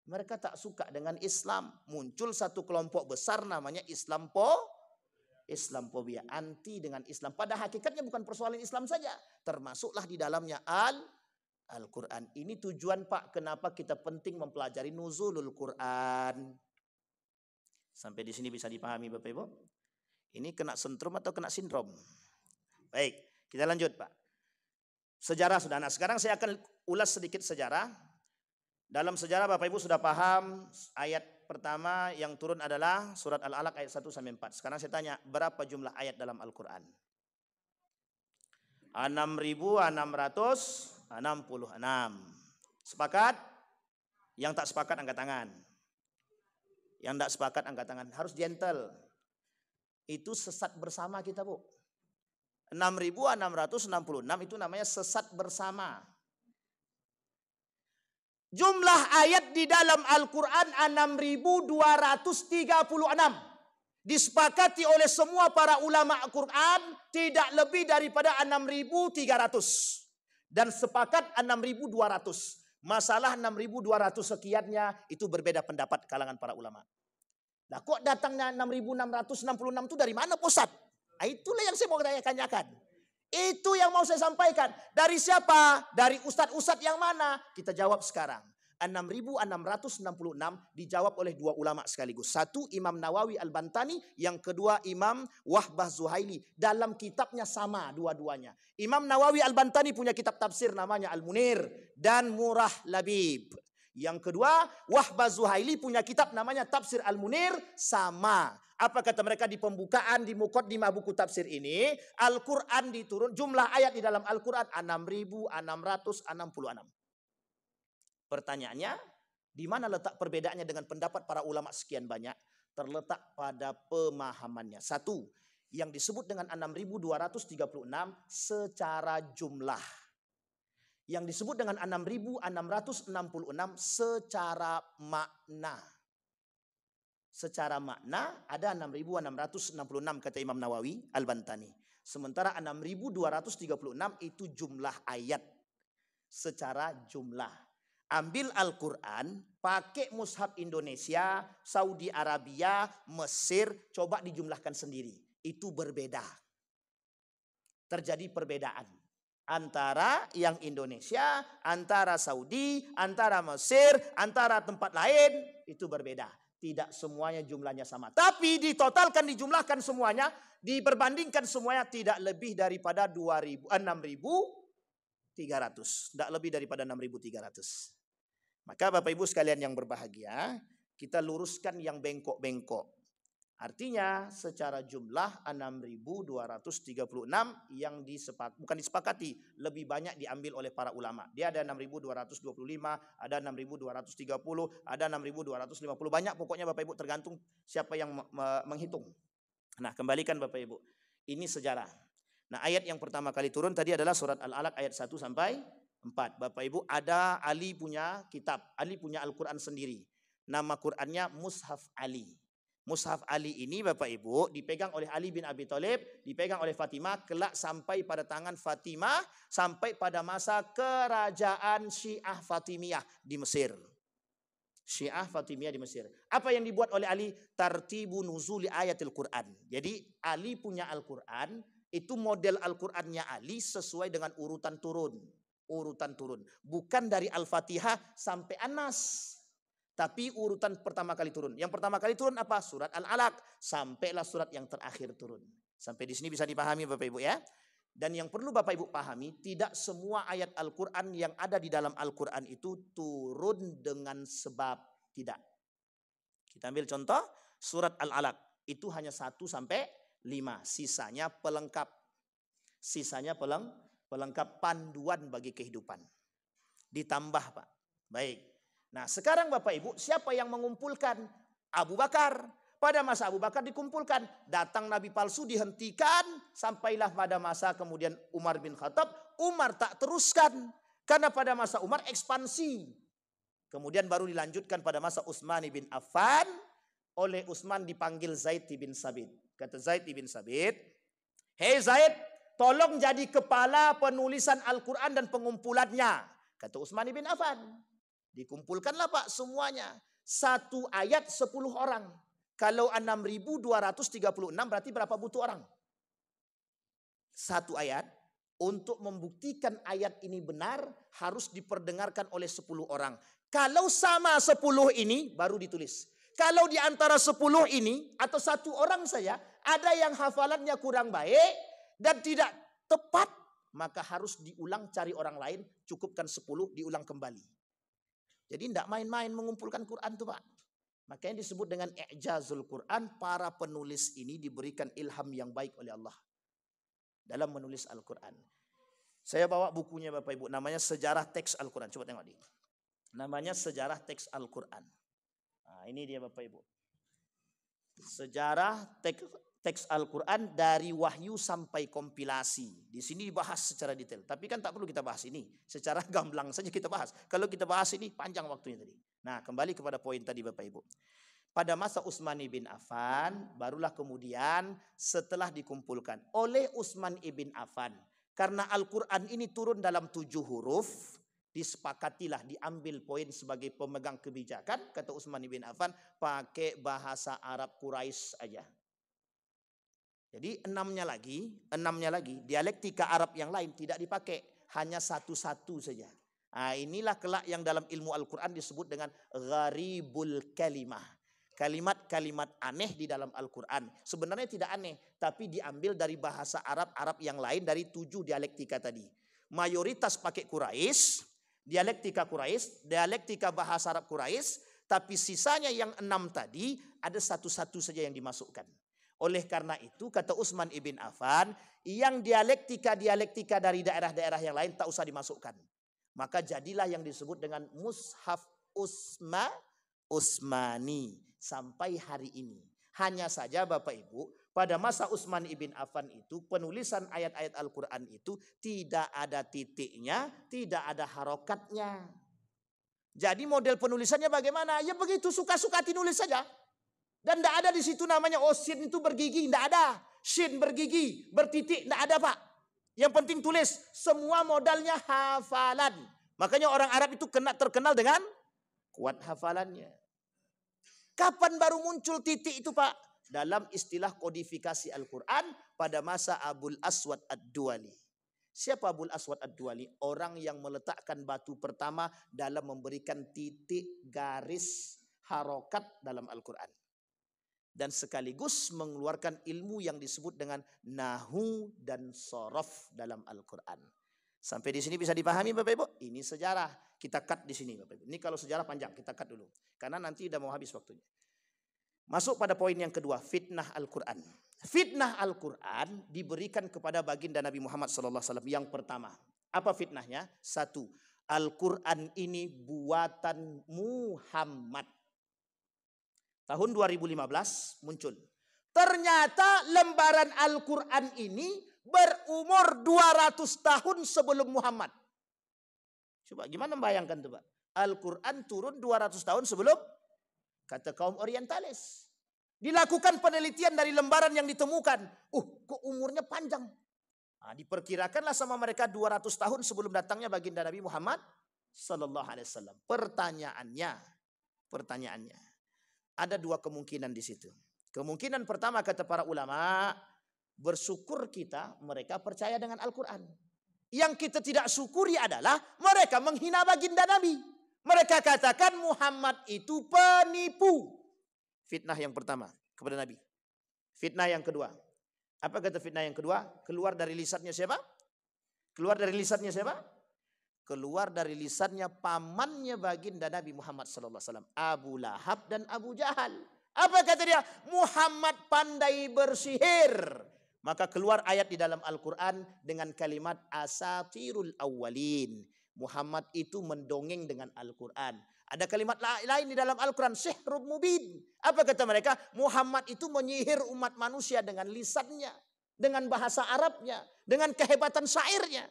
Speaker 1: Mereka tak suka dengan Islam. Muncul satu kelompok besar namanya Islamophobia, anti dengan Islam. Pada hakikatnya bukan persoalan Islam saja. Termasuklah di dalamnya Al-Quran. Ini tujuan Pak, kenapa kita penting mempelajari nuzulul Quran. Sampai di sini bisa dipahami Bapak Ibu? Ini kena sentrum atau kena sindrom? Baik, kita lanjut Pak. Sejarah sudah. Nah, sekarang saya akan ulas sedikit sejarah. Dalam sejarah Bapak Ibu sudah paham ayat pertama yang turun adalah surat Al-Alaq ayat 1 sampai 4. Sekarang saya tanya, berapa jumlah ayat dalam Al-Quran? 6.666. Sepakat? Yang tak sepakat angkat tangan. Yang tidak sepakat angkat tangan. Harus gentle. Itu sesat bersama kita Bu. 6.666 itu namanya sesat bersama. Jumlah ayat di dalam Al-Quran 6.236. Disepakati oleh semua para ulama Al-Quran tidak lebih daripada 6.300. Dan sepakat 6.200. Masalah 6.200 sekiannya itu berbeda pendapat kalangan para ulama. Nah kok datangnya 6.666 itu dari mana Ustaz? Nah, itulah yang saya mau tanyakan. Itu yang mau saya sampaikan. Dari siapa? Dari ustadz-ustadz yang mana? Kita jawab sekarang. 6.666 dijawab oleh dua ulama sekaligus. Satu Imam Nawawi Al-Bantani, yang kedua Imam Wahbah Zuhaili. Dalam kitabnya sama dua-duanya. Imam Nawawi Al-Bantani punya kitab tafsir namanya Al-Munir dan Murah Labib. Yang kedua Wahbah Zuhaili punya kitab namanya Tafsir Al-Munir, sama. Apa kata mereka di pembukaan di muqaddimah buku tafsir ini? Al-Quran diturun, jumlah ayat di dalam Al-Quran 6.666. Pertanyaannya, di mana letak perbedaannya dengan pendapat para ulama sekian banyak? Terletak pada pemahamannya. Satu, yang disebut dengan 6.236 secara jumlah. Yang disebut dengan 6.666 secara makna. Secara makna ada 6.666 kata Imam Nawawi Al-Bantani. Sementara 6.236 itu jumlah ayat. Secara jumlah. Ambil Al-Quran, pakai mushaf Indonesia, Saudi Arabia, Mesir, coba dijumlahkan sendiri. Itu berbeda. Terjadi perbedaan. Antara yang Indonesia, antara Saudi, antara Mesir, antara tempat lain, itu berbeda. Tidak semuanya jumlahnya sama. Tapi ditotalkan, dijumlahkan semuanya, diperbandingkan semuanya tidak lebih daripada 6.300. Tidak lebih daripada 6.300. Maka Bapak Ibu sekalian yang berbahagia, kita luruskan yang bengkok-bengkok. Artinya secara jumlah 6.236 yang bukan disepakati, lebih banyak diambil oleh para ulama. Dia ada 6.225, ada 6.230, ada 6.250. Banyak pokoknya Bapak Ibu, tergantung siapa yang menghitung. Nah, kembalikan Bapak Ibu. Ini sejarah. Nah, ayat yang pertama kali turun tadi adalah surat Al-Alaq ayat 1 sampai 4. Bapak Ibu, ada Ali punya kitab, Ali punya Al-Quran sendiri. Nama Qurannya Mushaf Ali. Mushaf Ali ini Bapak Ibu dipegang oleh Ali bin Abi Thalib, dipegang oleh Fatimah, kelak sampai pada tangan Fatimah, sampai pada masa kerajaan Syiah Fatimiyah di Mesir. Syiah Fatimiyah di Mesir. Apa yang dibuat oleh Ali? Tartibu nuzuli ayatil Quran. Jadi Ali punya Al-Quran, itu model Al-Qurannya Ali sesuai dengan urutan turun. Urutan turun. Bukan dari Al-Fatihah sampai An-Nas. Tapi urutan pertama kali turun. Yang pertama kali turun apa? Surat Al-Alaq. Sampailah surat yang terakhir turun. Sampai di sini bisa dipahami Bapak Ibu ya. Dan yang perlu Bapak Ibu pahami, tidak semua ayat Al-Quran yang ada di dalam Al-Quran itu turun dengan sebab. Tidak. Kita ambil contoh, surat Al-Alaq. Itu hanya 1 sampai 5. Sisanya pelengkap. Sisanya pelengkap panduan bagi kehidupan. Ditambah Pak. Baik. Nah sekarang Bapak Ibu, siapa yang mengumpulkan? Abu Bakar. Pada masa Abu Bakar dikumpulkan. Datang Nabi palsu dihentikan. Sampailah pada masa kemudian Umar bin Khattab. Umar tak teruskan. Karena pada masa Umar ekspansi. Kemudian baru dilanjutkan pada masa Utsman bin Affan. Oleh Utsman dipanggil Zaid bin Sabit. Kata Zaid bin Sabit, "Hei Zaid, tolong jadi kepala penulisan Al-Quran dan pengumpulannya." Kata Utsman bin Affan. Dikumpulkanlah Pak semuanya. Satu ayat 10 orang. Kalau 6.236 berarti berapa butuh orang? Satu ayat. Untuk membuktikan ayat ini benar harus diperdengarkan oleh 10 orang. Kalau sama 10 ini baru ditulis. Kalau di antara 10 ini atau satu orang saja ada yang hafalannya kurang baik dan tidak tepat, maka harus diulang, cari orang lain, cukupkan 10, diulang kembali. Jadi tidak main-main mengumpulkan Quran tuh Pak. Makanya disebut dengan i'jazul Quran. Para penulis ini diberikan ilham yang baik oleh Allah dalam menulis Al-Quran. Saya bawa bukunya Bapak Ibu. Namanya Sejarah Teks Al-Quran. Coba tengok nih. Namanya Sejarah Teks Al-Quran. Nah, ini dia Bapak Ibu. Sejarah teks Al-Quran dari wahyu sampai kompilasi. Di sini dibahas secara detail. Tapi kan tak perlu kita bahas ini. Secara gamblang saja kita bahas. Kalau kita bahas ini panjang waktunya tadi. Nah kembali kepada poin tadi Bapak Ibu. Pada masa Utsman bin Affan, barulah kemudian setelah dikumpulkan oleh Utsman bin Affan. Karena Al-Quran ini turun dalam 7 huruf. Disepakatilah diambil poin sebagai pemegang kebijakan. Kata Utsman bin Affan, pakai bahasa Arab Quraisy aja. Jadi enamnya lagi dialektika Arab yang lain tidak dipakai, hanya satu-satu saja. Nah, inilah kelak yang dalam ilmu Al-Quran disebut dengan gharibul kalimah. Kalimat-kalimat aneh di dalam Al-Quran. Sebenarnya tidak aneh, tapi diambil dari bahasa Arab yang lain dari 7 dialektika tadi. Mayoritas pakai Quraisy, dialektika Quraisy, dialektika bahasa Arab Quraisy, tapi sisanya yang 6 tadi ada satu-satu saja yang dimasukkan. Oleh karena itu kata Utsman bin Affan, yang dialektika dari daerah-daerah yang lain tak usah dimasukkan. Maka jadilah yang disebut dengan Mushaf Utsmani sampai hari ini. Hanya saja Bapak Ibu, pada masa Utsman bin Affan itu penulisan ayat-ayat Al-Quran itu tidak ada titiknya, tidak ada harokatnya. Jadi model penulisannya bagaimana? Ya begitu, suka-suka dinulis saja. Dan tidak ada di situ namanya sin itu bergigi, tidak ada. Shin bergigi, bertitik, tidak ada Pak. Yang penting tulis, semua modalnya hafalan. Makanya orang Arab itu terkenal dengan kuat hafalannya. Kapan baru muncul titik itu Pak? Dalam istilah kodifikasi Al-Quran pada masa Abul Aswad Ad-Duali. Siapa Abul Aswad Ad-Duali? Orang yang meletakkan batu pertama dalam memberikan titik garis harokat dalam Al-Quran. Dan sekaligus mengeluarkan ilmu yang disebut dengan nahu dan sorof dalam Al-Quran. Sampai di sini bisa dipahami Bapak Ibu? Ini sejarah. Kita cut di sini Bapak Ibu. Ini kalau sejarah panjang, kita cut dulu. Karena nanti udah mau habis waktunya. Masuk pada poin yang kedua, fitnah Al-Quran. Fitnah Al-Quran diberikan kepada baginda Nabi Muhammad SAW. Yang pertama, apa fitnahnya? Satu, Al-Quran ini buatan Muhammad. Tahun 2015 muncul. Ternyata lembaran Al-Quran ini berumur 200 tahun sebelum Muhammad. Coba gimana membayangkan tuh Pak? Al-Quran turun 200 tahun sebelum, kata kaum orientalis. Dilakukan penelitian dari lembaran yang ditemukan. Kok umurnya panjang? Nah, diperkirakanlah sama mereka 200 tahun sebelum datangnya baginda Nabi Muhammad sallallahu alaihi wasallam. Pertanyaannya. Ada dua kemungkinan di situ. Kemungkinan pertama kata para ulama, bersyukur kita mereka percaya dengan Al-Quran. Yang kita tidak syukuri adalah mereka menghina baginda Nabi. Mereka katakan Muhammad itu penipu. Fitnah yang pertama kepada Nabi. Fitnah yang kedua. Apa kata fitnah yang kedua? Keluar dari lisannya siapa? Keluar dari lisannya siapa? Keluar dari lisannya pamannya baginda Nabi Muhammad SAW. Abu Lahab dan Abu Jahal. Apa kata dia? Muhammad pandai bersihir. Maka keluar ayat di dalam Al-Quran dengan kalimat asatirul awwalin. Muhammad itu mendongeng dengan Al-Quran. Ada kalimat lain di dalam Al-Quran, sihrub mubin. Apa kata mereka? Muhammad itu menyihir umat manusia dengan lisannya, dengan bahasa Arabnya, dengan kehebatan syairnya.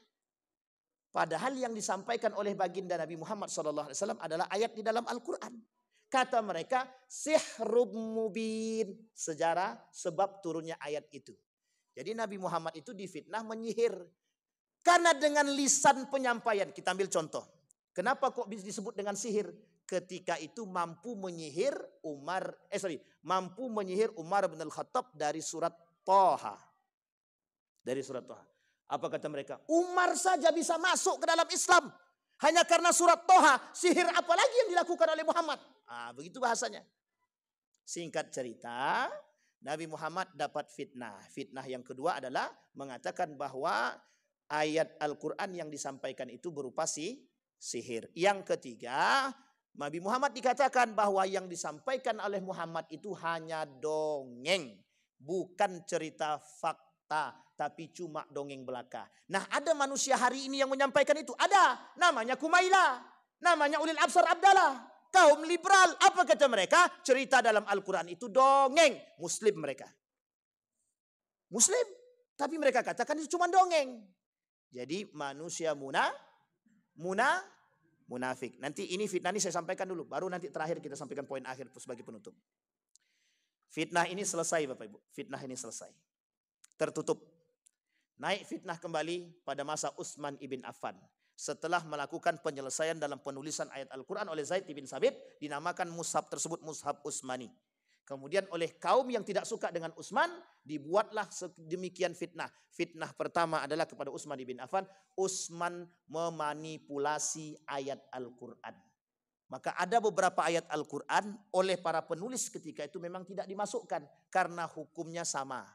Speaker 1: Padahal yang disampaikan oleh baginda Nabi Muhammad SAW adalah ayat di dalam Al-Quran. Kata mereka, sihrub mubin. Sejarah sebab turunnya ayat itu. Jadi Nabi Muhammad itu difitnah menyihir. Karena dengan lisan penyampaian, kita ambil contoh. Kenapa kok disebut dengan sihir? Ketika itu mampu menyihir mampu menyihir Umar bin Al-Khattab dari surat Thaha. Dari surat Thaha. Apa kata mereka? Umar saja bisa masuk ke dalam Islam hanya karena surat Thaha. Sihir apa lagi yang dilakukan oleh Muhammad? Begitu bahasanya. Singkat cerita, Nabi Muhammad dapat fitnah. Fitnah yang kedua adalah mengatakan bahwa ayat Al-Quran yang disampaikan itu berupa sihir. Yang ketiga, Nabi Muhammad dikatakan bahwa yang disampaikan oleh Muhammad itu hanya dongeng. Bukan cerita fakta, tapi cuma dongeng belaka. Nah, ada manusia hari ini yang menyampaikan itu. Ada, namanya Kumaila, namanya Ulil Absar Abdallah. Kaum liberal, apa kata mereka? Cerita dalam Al-Quran itu dongeng. Muslim mereka. Muslim, tapi mereka katakan itu cuma dongeng. Jadi manusia munafik. Nanti ini fitnah ini saya sampaikan dulu. Baru nanti terakhir kita sampaikan poin akhir sebagai penutup. Fitnah ini selesai Bapak Ibu. Fitnah ini selesai. Tertutup. Naik fitnah kembali pada masa Utsman ibn Affan. Setelah melakukan penyelesaian dalam penulisan ayat Al-Quran oleh Zaid bin Sabit. Dinamakan mushaf tersebut mushaf Utsmani. Kemudian oleh kaum yang tidak suka dengan Utsman, dibuatlah sedemikian fitnah. Fitnah pertama adalah kepada Utsman bin Affan. Utsman memanipulasi ayat Al-Quran. Maka ada beberapa ayat Al-Quran oleh para penulis ketika itu memang tidak dimasukkan. Karena hukumnya sama.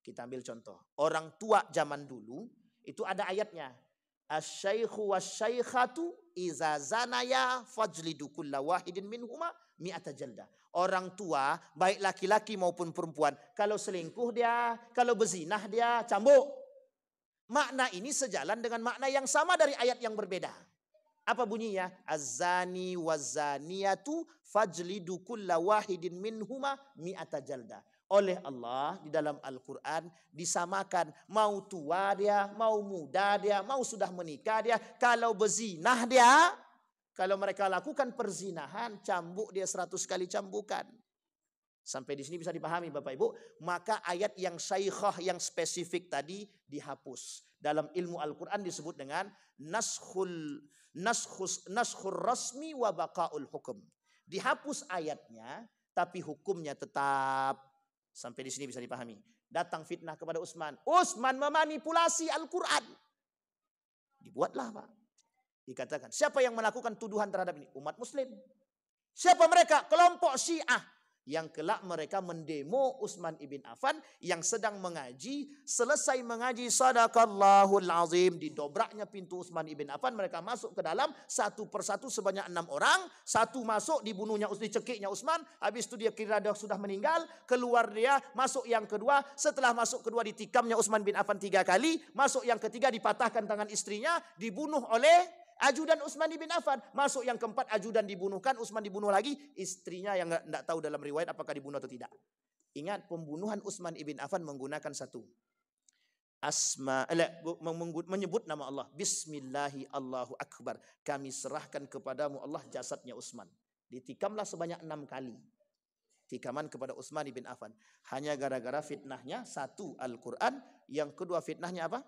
Speaker 1: Kita ambil contoh. Orang tua zaman dulu itu ada ayatnya. Asy-syaikhu wasy-syaikhatu iza zanaya fajlidu kulla wahidin minhuma mi'ata jaldah. Orang tua, baik laki-laki maupun perempuan, kalau selingkuh dia, kalau berzinah dia, cambuk. Makna ini sejalan dengan makna yang sama dari ayat yang berbeda. Apa bunyinya? Az-zani waz-zaniyatu fajlidu kulla wahidin minhuma mi'ata jaldah. Oleh Allah di dalam Al-Quran disamakan mau tua dia, mau muda dia, mau sudah menikah dia, kalau berzinah dia, kalau mereka lakukan perzinahan, cambuk dia 100 kali cambukan. Sampai di sini bisa dipahami Bapak Ibu. Maka ayat yang syaikhah yang spesifik tadi dihapus. Dalam ilmu Al-Quran disebut dengan naskhur rasmi wa baqaul hukum. Dihapus ayatnya, tapi hukumnya tetap. Sampai di sini bisa dipahami. Datang fitnah kepada Utsman. Utsman memanipulasi Al-Quran. Dibuatlah Pak. Dikatakan, siapa yang melakukan tuduhan terhadap ini? Umat muslim. Siapa mereka? Kelompok Syiah. Yang kelak mereka mendemo Utsman ibn Affan yang sedang mengaji. Selesai mengaji, sadaqallahul azim, didobraknya pintu Utsman ibn Affan. Mereka masuk ke dalam satu persatu sebanyak 6 orang. Satu masuk, dibunuhnya, dicekiknya Utsman. Habis itu dia kira dia sudah meninggal. Keluar dia, masuk yang kedua. Setelah masuk kedua, ditikamnya Utsman bin Affan 3 kali. Masuk yang ketiga, dipatahkan tangan istrinya. Dibunuh oleh ajudan Utsman bin Affan. Masuk yang keempat, ajudan dibunuhkan, Utsman dibunuh lagi. Istrinya yang enggak tahu dalam riwayat apakah dibunuh atau tidak. Ingat, pembunuhan Utsman bin Affan menggunakan satu menyebut nama Allah. Bismillahi Allahu Akbar. Kami serahkan kepadamu Allah jasadnya Utsman. Ditikamlah sebanyak 6 kali. Tikaman kepada Utsman bin Affan. Hanya gara-gara fitnahnya, satu Al-Quran. Yang kedua fitnahnya apa?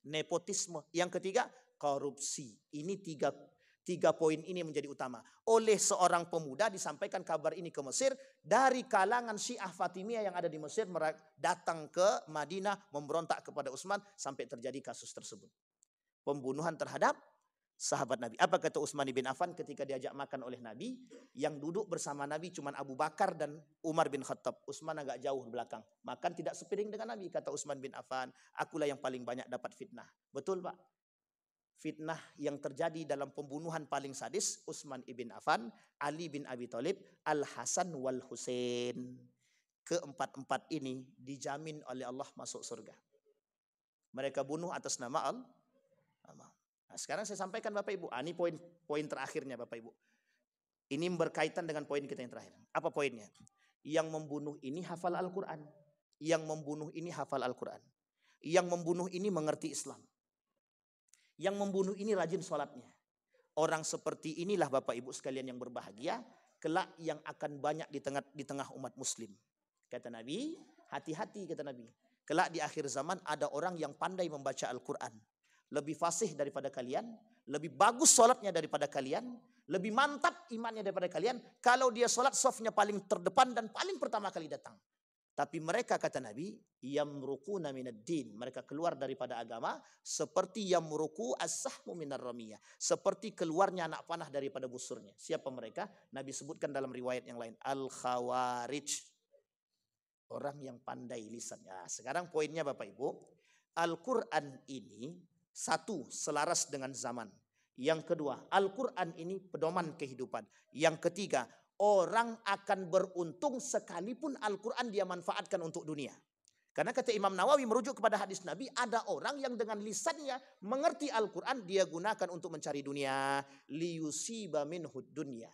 Speaker 1: Nepotisme. Yang ketiga korupsi. Ini tiga poin ini menjadi utama. Oleh seorang pemuda disampaikan kabar ini ke Mesir. Dari kalangan Syiah Fatimiyah yang ada di Mesir datang ke Madinah memberontak kepada Utsman sampai terjadi kasus tersebut. Pembunuhan terhadap sahabat Nabi. Apa kata Utsman bin Affan ketika diajak makan oleh Nabi? Yang duduk bersama Nabi cuma Abu Bakar dan Umar bin Khattab. Utsman agak jauh di belakang. Makan tidak sepiring dengan Nabi. Kata Utsman bin Affan, akulah yang paling banyak dapat fitnah. Betul Pak? Fitnah yang terjadi dalam pembunuhan paling sadis Utsman ibn Affan, Ali bin Abi Thalib, Al-Hasan wal Husain. Keempat-empat ini dijamin oleh Allah masuk surga. Mereka bunuh atas nama Allah. Nah, sekarang saya sampaikan Bapak Ibu. Ini poin terakhirnya Bapak Ibu. Ini berkaitan dengan poin kita yang terakhir. Apa poinnya? Yang membunuh ini hafal Al-Quran. Yang membunuh ini hafal Al-Quran. Yang membunuh ini mengerti Islam. Yang membunuh ini rajin sholatnya. Orang seperti inilah Bapak Ibu sekalian yang berbahagia. Kelak yang akan banyak di tengah umat muslim. Kata Nabi, hati-hati kata Nabi. Kelak di akhir zaman ada orang yang pandai membaca Al-Quran. Lebih fasih daripada kalian. Lebih bagus sholatnya daripada kalian. Lebih mantap imannya daripada kalian. Kalau dia sholat safnya paling terdepan dan paling pertama kali datang. Tapi mereka kata Nabi, yamruquna minad din. Mereka keluar daripada agama seperti yamruqu as-sahmu minar ramiyah. Seperti keluarnya anak panah daripada busurnya. Siapa mereka? Nabi sebutkan dalam riwayat yang lain. Al-Khawarij. Orang yang pandai lisan. Ya, sekarang poinnya Bapak Ibu. Al-Quran ini satu, selaras dengan zaman. Yang kedua, Al-Quran ini pedoman kehidupan. Yang ketiga, orang akan beruntung sekalipun Al-Quran dia manfaatkan untuk dunia. Karena kata Imam Nawawi merujuk kepada hadis Nabi, ada orang yang dengan lisannya mengerti Al-Quran, dia gunakan untuk mencari dunia. Liyusiba minhud dunya.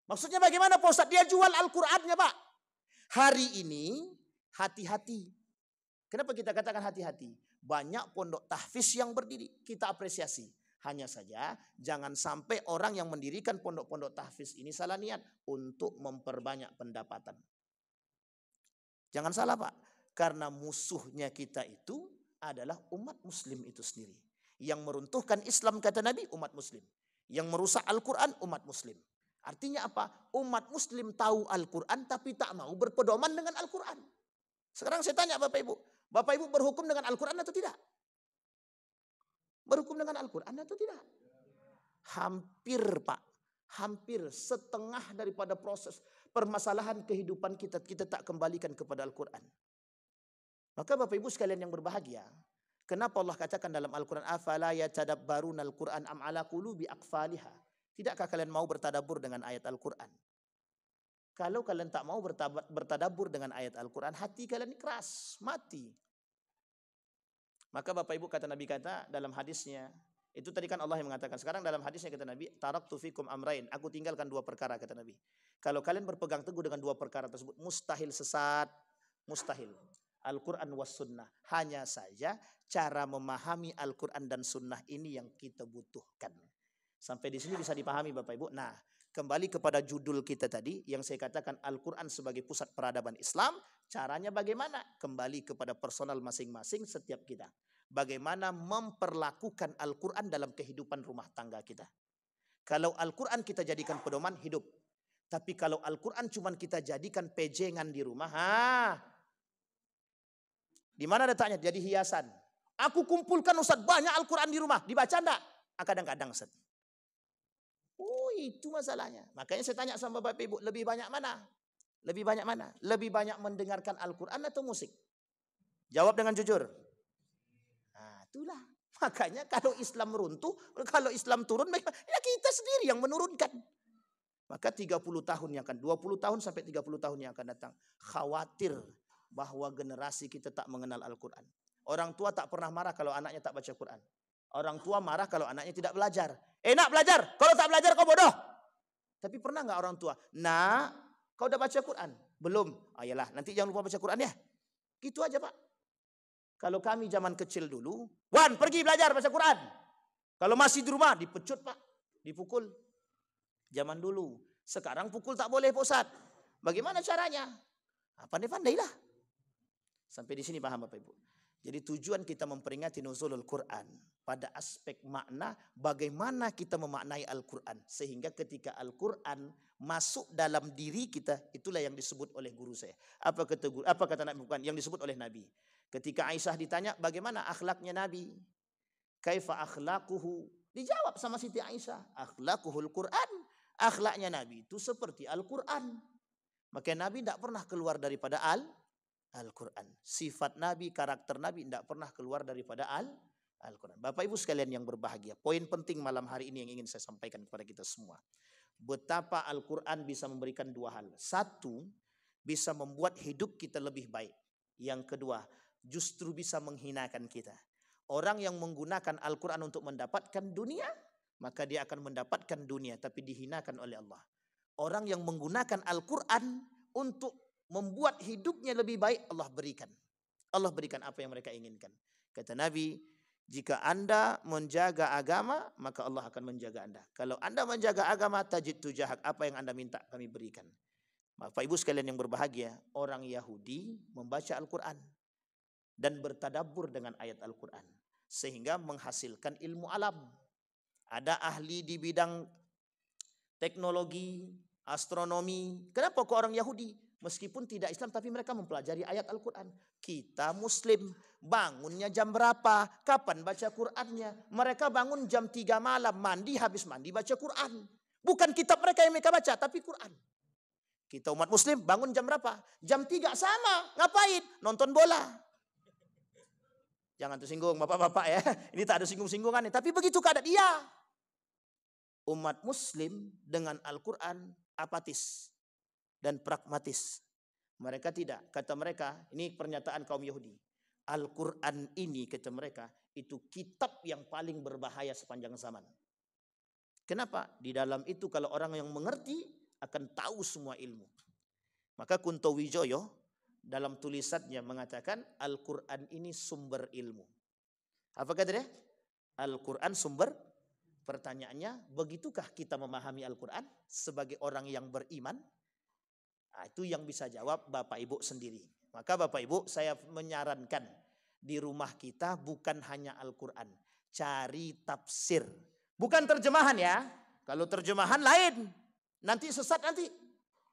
Speaker 1: Maksudnya bagaimana Pak Ustaz? Dia jual Al-Qurannya Pak. Hari ini hati-hati. Kenapa kita katakan hati-hati? Banyak pondok tahfiz yang berdiri, kita apresiasi. Hanya saja jangan sampai orang yang mendirikan pondok-pondok tahfiz ini salah niat untuk memperbanyak pendapatan. Jangan salah Pak, karena musuhnya kita itu adalah umat muslim itu sendiri. Yang meruntuhkan Islam kata Nabi, umat muslim. Yang merusak Al-Quran, umat muslim. Artinya apa? Umat muslim tahu Al-Quran tapi tak mau berpedoman dengan Al-Quran. Sekarang saya tanya Bapak Ibu berhukum dengan Al-Quran atau tidak? Berhukum dengan Al-Quran atau tidak? Hampir Pak. Hampir setengah daripada proses permasalahan kehidupan kita tak kembalikan kepada Al-Quran. Maka Bapak Ibu sekalian yang berbahagia. Kenapa Allah katakan dalam Al-Quran, afala yatadabbaruna al-Quran am ala qulubi aqfaliha. Tidakkah kalian mau bertadabbur dengan ayat Al-Quran? Kalau kalian tak mau bertadabbur dengan ayat Al-Quran, hati kalian keras, mati. Maka Bapak Ibu kata Nabi kata dalam hadisnya, itu tadi kan Allah yang mengatakan. Sekarang dalam hadisnya kata Nabi, taraktu fikum amrain. Aku tinggalkan 2 perkara kata Nabi. Kalau kalian berpegang teguh dengan 2 perkara tersebut, mustahil sesat, mustahil. Al-Quran was sunnah. Hanya saja cara memahami Al-Quran dan sunnah ini yang kita butuhkan. Sampai di sini bisa dipahami Bapak Ibu. Nah, kembali kepada judul kita tadi yang saya katakan Al-Quran sebagai pusat peradaban Islam. Caranya bagaimana? Kembali kepada personal masing-masing setiap kita. Bagaimana memperlakukan Al-Quran dalam kehidupan rumah tangga kita. Kalau Al-Quran kita jadikan pedoman hidup. Tapi kalau Al-Quran cuma kita jadikan pejengan di rumah. Di mana letaknya? Jadi hiasan. Aku kumpulkan Ustaz banyak Al-Quran di rumah. Dibaca enggak? Kadang-kadang Ustaz. Oh itu masalahnya. Makanya saya tanya sama Bapak Ibu, lebih banyak mana? Lebih banyak mana? Lebih banyak mendengarkan Al-Quran atau musik? Jawab dengan jujur. Nah itulah. Makanya kalau Islam runtuh, kalau Islam turun, ya kita sendiri yang menurunkan. Maka 30 tahun yang akan, 20 tahun sampai 30 tahun yang akan datang. Khawatir bahwa generasi kita tak mengenal Al-Quran. Orang tua tak pernah marah kalau anaknya tak baca Quran. Orang tua marah kalau anaknya tidak belajar. Nak belajar, kalau tak belajar kau bodoh. Tapi pernah nggak orang tua? Nak, kau udah baca Quran? Belum. Ayolah, nanti jangan lupa baca Quran ya. Gitu aja Pak. Kalau kami zaman kecil dulu, Wan pergi belajar baca Quran. Kalau masih di rumah dipecut Pak, dipukul. Zaman dulu. Sekarang pukul tak boleh Pak Ustaz. Bagaimana caranya? Pandai-pandailah. Sampai di sini paham Bapak Ibu. Jadi tujuan kita memperingati nuzulul Quran pada aspek makna, bagaimana kita memaknai Al-Quran. Sehingga ketika Al-Quran masuk dalam diri kita, itulah yang disebut oleh guru saya. Apa kata Nabi? Bukan, yang disebut oleh Nabi. Ketika Aisyah ditanya bagaimana akhlaknya Nabi, kaifa akhlaquhu, dijawab sama Siti Aisyah, akhlaquhul Quran, akhlaknya Nabi itu seperti Al-Quran. Maka Nabi tidak pernah keluar daripada Al-Quran. Sifat Nabi, karakter Nabi tidak pernah keluar daripada Al-Quran. Bapak Ibu sekalian yang berbahagia, poin penting malam hari ini yang ingin saya sampaikan kepada kita semua. Betapa Al-Quran bisa memberikan dua hal. Satu, bisa membuat hidup kita lebih baik. Yang kedua, justru bisa menghinakan kita. Orang yang menggunakan Al-Quran untuk mendapatkan dunia, maka dia akan mendapatkan dunia tapi dihinakan oleh Allah. Orang yang menggunakan Al-Quran untuk membuat hidupnya lebih baik, Allah berikan. Allah berikan apa yang mereka inginkan. Kata Nabi, jika Anda menjaga agama, maka Allah akan menjaga Anda. Kalau Anda menjaga agama, tajid tujahak, apa yang Anda minta kami berikan. Bapak Ibu sekalian yang berbahagia, orang Yahudi membaca Al-Quran dan bertadabbur dengan ayat Al-Quran, sehingga menghasilkan ilmu alam. Ada ahli di bidang teknologi, astronomi. Kenapa kok orang Yahudi? Meskipun tidak Islam tapi mereka mempelajari ayat Al-Quran. Kita Muslim bangunnya jam berapa? Kapan baca Qurannya? Mereka bangun jam 3 malam, mandi, habis mandi baca Quran. Bukan kitab mereka yang mereka baca, tapi Quran. Kita umat Muslim bangun jam berapa? Jam 3 sama. Ngapain? Nonton bola. Jangan tersinggung bapak-bapak ya. Ini tak ada singgung-singgungan. Tapi begitu keadaan dia. Umat Muslim dengan Al-Quran apatis dan pragmatis. Mereka tidak. Kata mereka, ini pernyataan kaum Yahudi. Al-Quran ini, kata mereka, itu kitab yang paling berbahaya sepanjang zaman. Kenapa? Di dalam itu kalau orang yang mengerti akan tahu semua ilmu. Maka Kunto Wijoyo dalam tulisannya mengatakan Al-Quran ini sumber ilmu. Apa kata dia? Al-Quran sumber. Pertanyaannya, begitukah kita memahami Al-Quran sebagai orang yang beriman? Nah, itu yang bisa jawab Bapak Ibu sendiri. Maka Bapak Ibu, saya menyarankan di rumah kita bukan hanya Al-Quran, cari tafsir. Bukan terjemahan ya. Kalau terjemahan lain, nanti sesat nanti.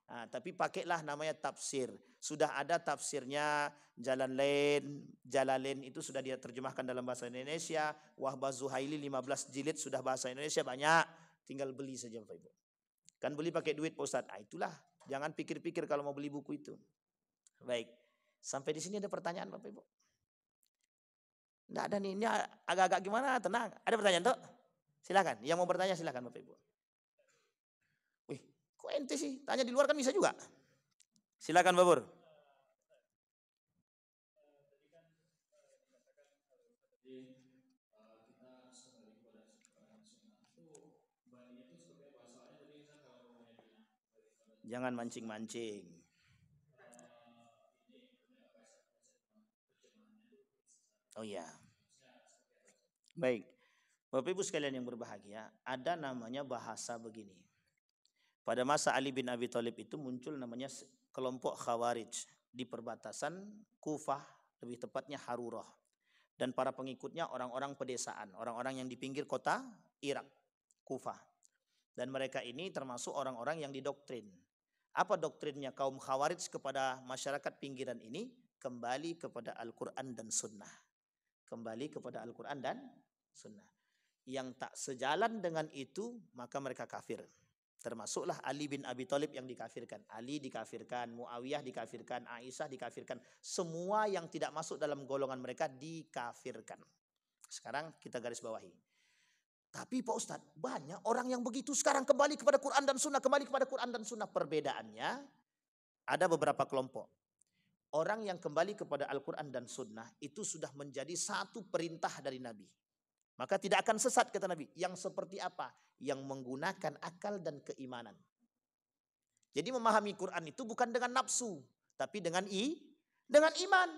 Speaker 1: Nah, tapi pakailah namanya tafsir. Sudah ada tafsirnya Jalalain itu sudah dia terjemahkan dalam bahasa Indonesia. Wahbah Zuhaili 15 jilid sudah bahasa Indonesia banyak. Tinggal beli saja Bapak Ibu. Kan beli pakai duit Pak Ustadz. Itulah. Jangan pikir-pikir kalau mau beli buku itu. Baik. Sampai di sini ada pertanyaan Bapak Ibu? Enggak ada nih. Ini agak-agak gimana? Tenang. Ada pertanyaan tuh? Silakan. Yang mau bertanya silakan Bapak Ibu. Wih, kok ente sih? Tanya di luar kan bisa juga. Silakan Bapak Pur. Jangan mancing-mancing. Oh iya. Baik. Bapak Ibu sekalian yang berbahagia, ada namanya bahasa begini. Pada masa Ali bin Abi Thalib itu muncul namanya kelompok Khawarij di perbatasan Kufah, lebih tepatnya Harurah. Dan para pengikutnya orang-orang pedesaan, orang-orang yang di pinggir kota Irak, Kufah. Dan mereka ini termasuk orang-orang yang didoktrin. Apa doktrinnya kaum Khawarij kepada masyarakat pinggiran ini? Kembali kepada Al-Quran dan Sunnah. kembali kepada Al-Quran dan Sunnah. Yang tak sejalan dengan itu, maka mereka kafir. Termasuklah Ali bin Abi Thalib yang dikafirkan. Ali dikafirkan, Muawiyah dikafirkan, Aisyah dikafirkan. Semua yang tidak masuk dalam golongan mereka dikafirkan. Sekarang kita garis bawahi. Tapi Pak Ustadz, banyak orang yang begitu sekarang kembali kepada Quran dan Sunnah, kembali kepada Quran dan Sunnah. Perbedaannya ada beberapa kelompok. Orang yang kembali kepada Al-Quran dan Sunnah itu sudah menjadi satu perintah dari Nabi. Maka tidak akan sesat kata Nabi. Yang seperti apa? Yang menggunakan akal dan keimanan. Jadi memahami Quran itu bukan dengan nafsu, tapi dengan iman.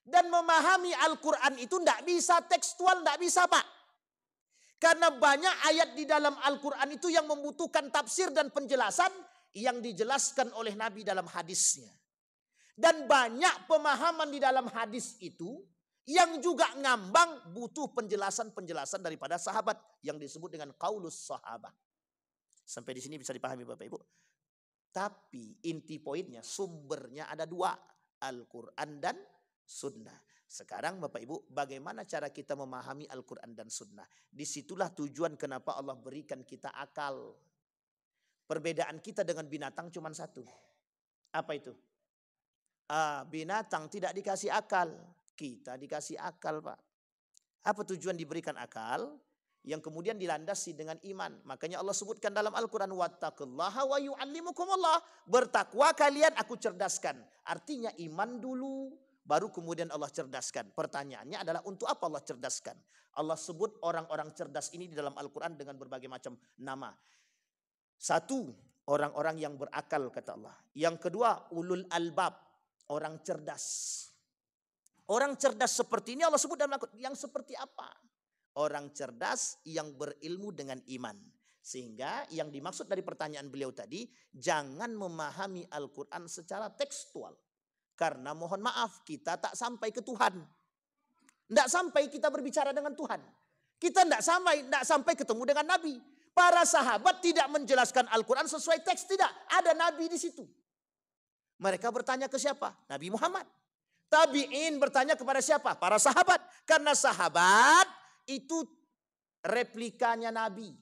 Speaker 1: Dan memahami Al-Quran itu tidak bisa tekstual, tidak bisa Pak. Karena banyak ayat di dalam Al-Quran itu yang membutuhkan tafsir dan penjelasan yang dijelaskan oleh Nabi dalam hadisnya. Dan banyak pemahaman di dalam hadis itu yang juga ngambang butuh penjelasan-penjelasan daripada sahabat yang disebut dengan qaulus sahabat. Sampai di sini bisa dipahami Bapak Ibu. Tapi inti poinnya, sumbernya ada dua, Al-Quran dan Sunnah. Sekarang Bapak Ibu, bagaimana cara kita memahami Al-Quran dan Sunnah? Disitulah tujuan kenapa Allah berikan kita akal. Perbedaan kita dengan binatang cuma satu. Apa itu? Binatang tidak dikasih akal. Kita dikasih akal Pak. Apa tujuan diberikan akal? Yang kemudian dilandasi dengan iman. Makanya Allah sebutkan dalam Al-Quran, wattaqullaha wa yu'allimukumullah. Bertakwa kalian, aku cerdaskan. Artinya iman dulu, baru kemudian Allah cerdaskan. Pertanyaannya adalah untuk apa Allah cerdaskan? Allah sebut orang-orang cerdas ini di dalam Al-Quran dengan berbagai macam nama. Satu, orang-orang yang berakal kata Allah. Yang kedua, ulul albab, orang cerdas. Orang cerdas seperti ini Allah sebut dalam Al-Quran. Yang seperti apa? Orang cerdas yang berilmu dengan iman. Sehingga yang dimaksud dari pertanyaan beliau tadi, jangan memahami Al-Quran secara tekstual. Karena mohon maaf, kita tak sampai ke Tuhan. Tidak sampai kita berbicara dengan Tuhan. Kita tidak sampai ketemu dengan Nabi. Para sahabat tidak menjelaskan Al-Quran sesuai teks, tidak. Ada Nabi di situ. Mereka bertanya ke siapa? Nabi Muhammad. Tabi'in bertanya kepada siapa? Para sahabat. Karena sahabat itu replikanya Nabi.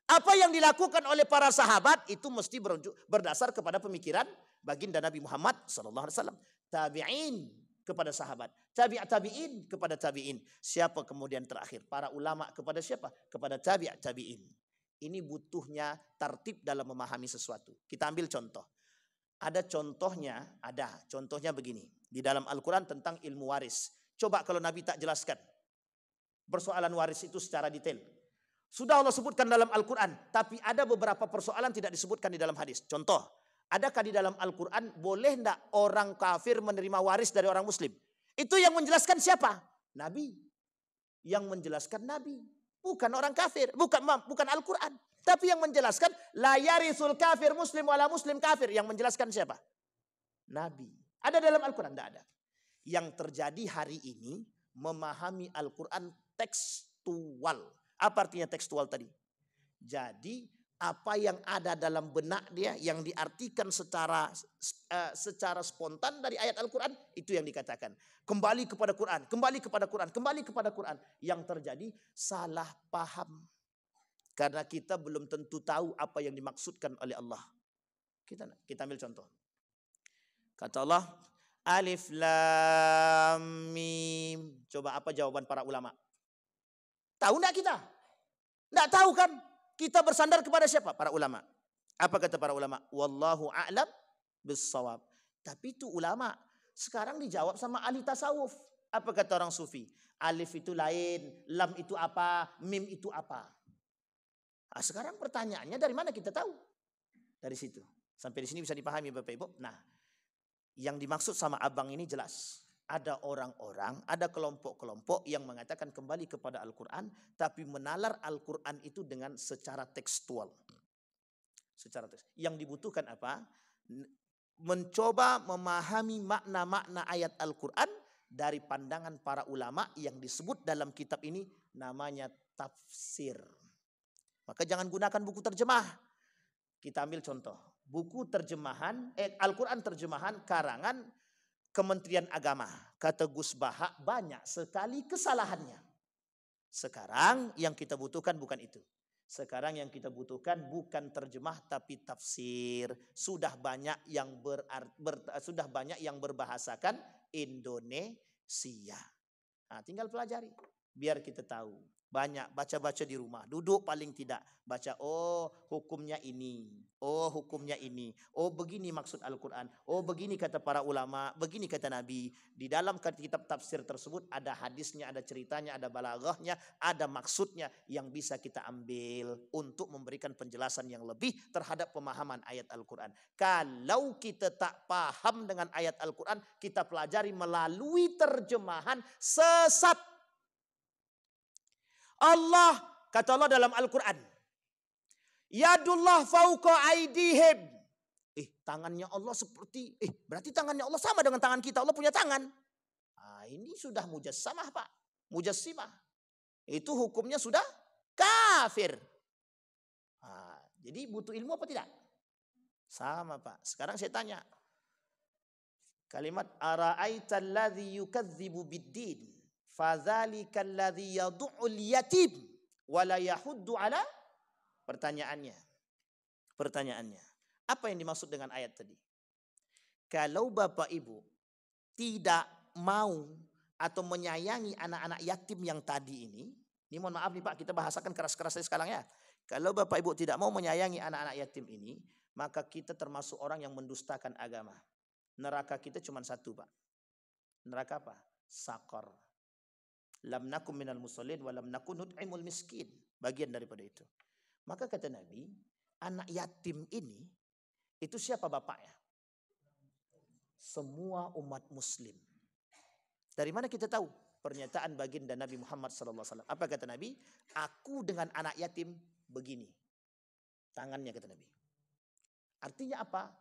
Speaker 1: Apa yang dilakukan oleh para sahabat itu mesti berdasar kepada pemikiran baginda Nabi Muhammad SAW. Tabi'in kepada sahabat. Tabi'in kepada tabi'in. Siapa kemudian terakhir? Para ulama kepada siapa? Kepada tabi'in. Ini butuhnya tertib dalam memahami sesuatu. Kita ambil contoh. Ada contohnya begini. Di dalam Al-Quran tentang ilmu waris. Coba kalau Nabi tak jelaskan persoalan waris itu secara detail. Sudah Allah sebutkan dalam Al-Quran. Tapi ada beberapa persoalan tidak disebutkan di dalam hadis. Contoh, adakah di dalam Al-Quran boleh tidak orang kafir menerima waris dari orang muslim? Itu yang menjelaskan siapa? Nabi. Yang menjelaskan Nabi. Bukan orang kafir. Bukan Al-Quran. Tapi yang menjelaskan la yarisul kafir muslim wala muslim kafir. Yang menjelaskan siapa? Nabi. Ada dalam Al-Quran? Tidak ada. Yang terjadi hari ini memahami Al-Quran tekstual. Apa artinya tekstual tadi? Jadi apa yang ada dalam benak dia yang diartikan secara spontan dari ayat Al-Quran itu yang dikatakan. Kembali kepada Quran, kembali kepada Quran, kembali kepada Quran. Yang terjadi salah paham. Karena kita belum tentu tahu apa yang dimaksudkan oleh Allah. Kita ambil contoh. Kata Allah, Alif Lam Mim. Coba apa jawaban para ulama? Tahu enggak kita? Enggak tahu kan? Kita bersandar kepada siapa? Para ulama. Apa kata para ulama? Wallahu a'lam bissawab. Tapi itu ulama. Sekarang dijawab sama ahli tasawuf. Apa kata orang sufi? Alif itu lain, lam itu apa, mim itu apa? Nah, sekarang pertanyaannya dari mana kita tahu? Dari situ. Sampai di sini bisa dipahami Bapak Ibu. Nah, yang dimaksud sama abang ini jelas. Ada orang-orang, ada kelompok-kelompok yang mengatakan kembali kepada Al-Quran, tapi menalar Al-Quran itu dengan secara tekstual. Yang dibutuhkan apa? Mencoba memahami makna-makna ayat Al-Quran dari pandangan para ulama yang disebut dalam kitab ini namanya tafsir. Maka jangan gunakan buku terjemah. Kita ambil contoh. Buku terjemahan, Al-Quran terjemahan karangan Kementerian Agama. Kata Gus Baha, banyak sekali kesalahannya. Sekarang yang kita butuhkan bukan itu. Sekarang yang kita butuhkan bukan terjemah tapi tafsir. Sudah banyak yang berbahasakan Indonesia. Nah, tinggal pelajari biar kita tahu. Banyak baca-baca di rumah. Duduk paling tidak baca, oh hukumnya ini. Oh hukumnya ini. Oh begini maksud Al-Quran. Oh begini kata para ulama. Begini kata Nabi. Di dalam kitab tafsir tersebut ada hadisnya, ada ceritanya, ada balaghahnya, ada maksudnya yang bisa kita ambil untuk memberikan penjelasan yang lebih terhadap pemahaman ayat Al-Quran. Kalau kita tak paham dengan ayat Al-Quran, kita pelajari melalui terjemahan sesat. Allah, kata Allah dalam Al-Quran, Yadullah fauqa aidihim. Tangannya Allah seperti, berarti tangannya Allah sama dengan tangan kita. Allah punya tangan. Ini sudah mujassamah Pak. Mujassimah. Itu hukumnya sudah kafir. Jadi butuh ilmu apa tidak? Sama Pak. Sekarang saya tanya. Kalimat ara'aital ladzi yukadzibu biddin. Fadzalika alladzi yad'ul yatim wa la yahuddu ala. Pertanyaannya. Apa yang dimaksud dengan ayat tadi? Kalau Bapak Ibu tidak mau atau menyayangi anak-anak yatim yang tadi ini mohon maaf nih Pak, kita bahasakan keras-keras sekarang ya. Kalau Bapak Ibu tidak mau menyayangi anak-anak yatim ini, maka kita termasuk orang yang mendustakan agama. Neraka kita cuma satu Pak. Neraka apa? Sakor. Lam nakum minal musallin wa lam nakun nut'imul miskin. Bagian daripada itu. Maka kata Nabi, anak yatim ini itu siapa bapaknya? Semua umat muslim. Dari mana kita tahu? Pernyataan baginda Nabi Muhammad SAW. Apa kata Nabi? Aku dengan anak yatim begini. Tangannya kata Nabi. Artinya apa?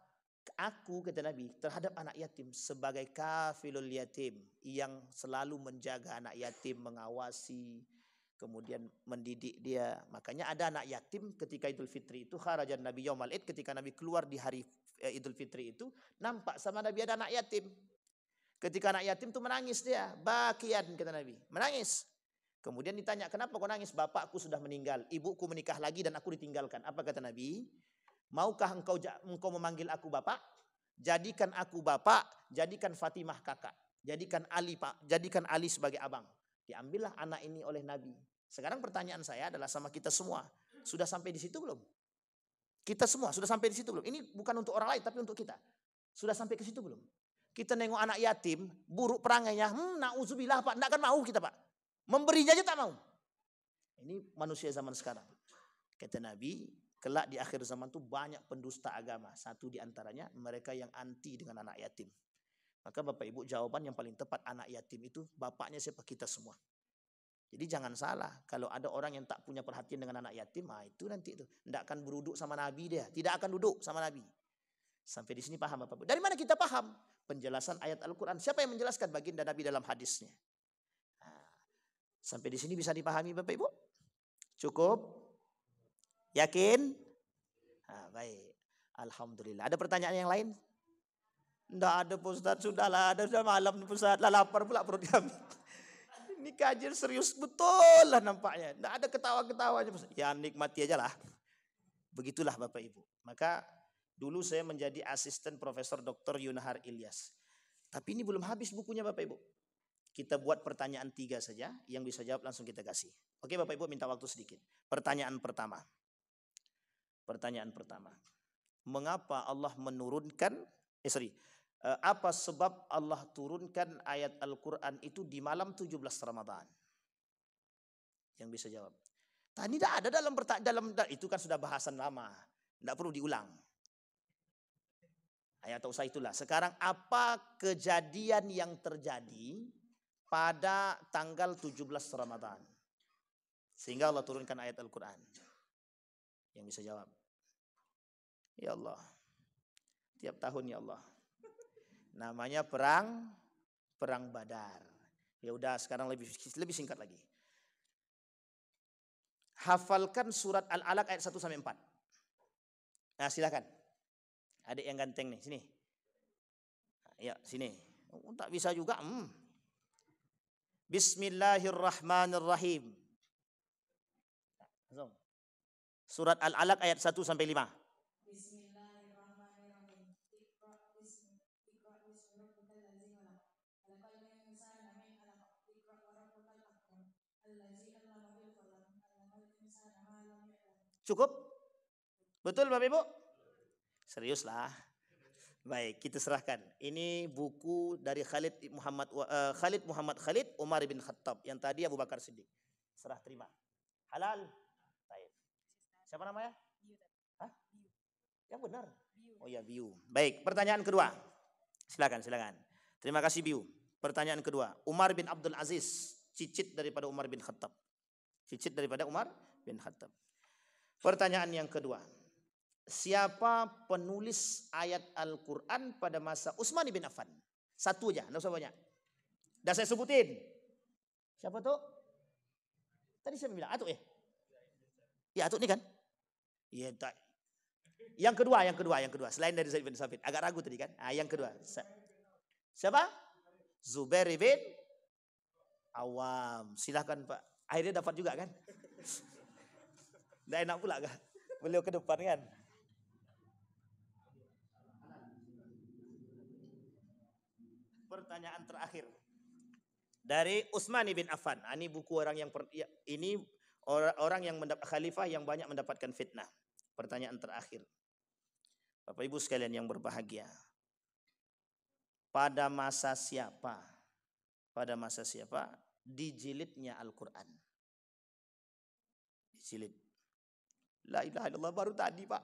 Speaker 1: Aku kata Nabi terhadap anak yatim sebagai kafilul yatim yang selalu menjaga anak yatim, mengawasi, kemudian mendidik dia. Makanya ada anak yatim ketika Idul Fitri itu, kharajan Nabi yaumal id, ketika Nabi keluar di hari Idul Fitri itu, nampak sama Nabi ada anak yatim. Ketika anak yatim itu menangis dia, bakian kata Nabi, menangis. Kemudian ditanya, kenapa kau nangis? Bapakku sudah meninggal, ibuku menikah lagi dan aku ditinggalkan. Apa kata Nabi? Maukah engkau memanggil aku bapak? Jadikan aku bapak, jadikan Fatimah kakak, jadikan Ali sebagai abang. Diambillah anak ini oleh Nabi. Sekarang pertanyaan saya adalah sama kita semua. Sudah sampai di situ belum? Kita semua sudah sampai di situ belum? Ini bukan untuk orang lain tapi untuk kita. Sudah sampai ke situ belum? Kita nengok anak yatim, buruk perangainya, na'udzubillah Pak, enggak akan mau kita Pak. Memberinya aja tak mau. Ini manusia zaman sekarang. Kata Nabi, kelak di akhir zaman itu banyak pendusta agama. Satu di antaranya mereka yang anti dengan anak yatim. Maka Bapak Ibu, jawaban yang paling tepat, anak yatim itu bapaknya siapa? Kita semua. Jadi jangan salah, kalau ada orang yang tak punya perhatian dengan anak yatim, itu nanti itu tidak akan berduduk sama Nabi dia, tidak akan duduk sama Nabi. Sampai di sini paham Bapak Ibu? Dari mana kita paham? Penjelasan ayat Al-Quran. Siapa yang menjelaskan baginda Nabi dalam hadisnya? Sampai di sini bisa dipahami Bapak Ibu? Cukup? Yakin? Baik. Alhamdulillah. Ada pertanyaan yang lain? Tidak ada Pak Ustadz. Sudahlah. Sudah malam Pak Ustadz. Lapar pula perut kami. Ini kajian serius betul lah nampaknya. Tidak ada ketawa-ketawanya. Ya nikmati aja lah. Begitulah Bapak Ibu. Maka dulu saya menjadi asisten Profesor Dr. Yunahar Ilyas. Tapi ini belum habis bukunya Bapak Ibu. Kita buat pertanyaan 3 saja. Yang bisa jawab langsung kita kasih. Oke Bapak Ibu, minta waktu sedikit. Pertanyaan pertama. Mengapa Allah menurunkan, apa sebab Allah turunkan ayat Al-Quran itu di malam 17 Ramadan? Yang bisa jawab. Tadi tidak ada dalam itu kan sudah bahasan lama. Tidak perlu diulang. Ayat tak usah itulah. Sekarang apa kejadian yang terjadi pada tanggal 17 Ramadan? Sehingga Allah turunkan ayat Al-Quran. Yang bisa jawab. Ya Allah. Tiap tahun ya Allah. Namanya perang Badar. Ya udah sekarang lebih singkat lagi. Hafalkan surat Al-Alaq ayat 1 sampai 4. Nah, silakan. Adik yang ganteng nih, sini. Ya, sini. Oh, tak bisa juga. Bismillahirrahmanirrahim. Surat Al-Alaq ayat 1 sampai 5. Bismillahirrahmanirrahim. Cukup? Betul Bapak Ibu? Seriuslah. Baik, kita serahkan. Ini buku dari Khalid Muhammad Khalid Umar bin Khattab. Yang tadi Abu Bakar Siddiq. Serah terima. Halal. Baik. Siapa namanya? Hah? Yang benar. Oh ya, Biu. Baik, pertanyaan kedua. Silakan. Terima kasih Biu. Pertanyaan kedua. Umar bin Abdul Aziz. Cicit daripada Umar bin Khattab. Pertanyaan yang kedua. Siapa penulis ayat Al-Quran pada masa Utsman bin Affan? Satu aja, enggak usah banyak. Dah saya sebutin. Siapa tuh? Tadi saya bilang Atuk ya? Ya Atuk nih kan? Iya tak. Yang kedua. Selain dari Zaid bin Sabit. Agak ragu tadi kan? Yang kedua. Siapa? Zubair bin Awam. Silahkan Pak. Akhirnya dapat juga kan? Nggak enak pula kan? Beliau ke depan kan? Pertanyaan terakhir. Dari Utsman bin Affan. Ini buku orang yang khalifah yang banyak mendapatkan fitnah. Pertanyaan terakhir. Bapak Ibu sekalian yang berbahagia. Pada masa siapa dijilidnya Al-Quran? Dijilid. La ilaha illallah baru tadi Pak.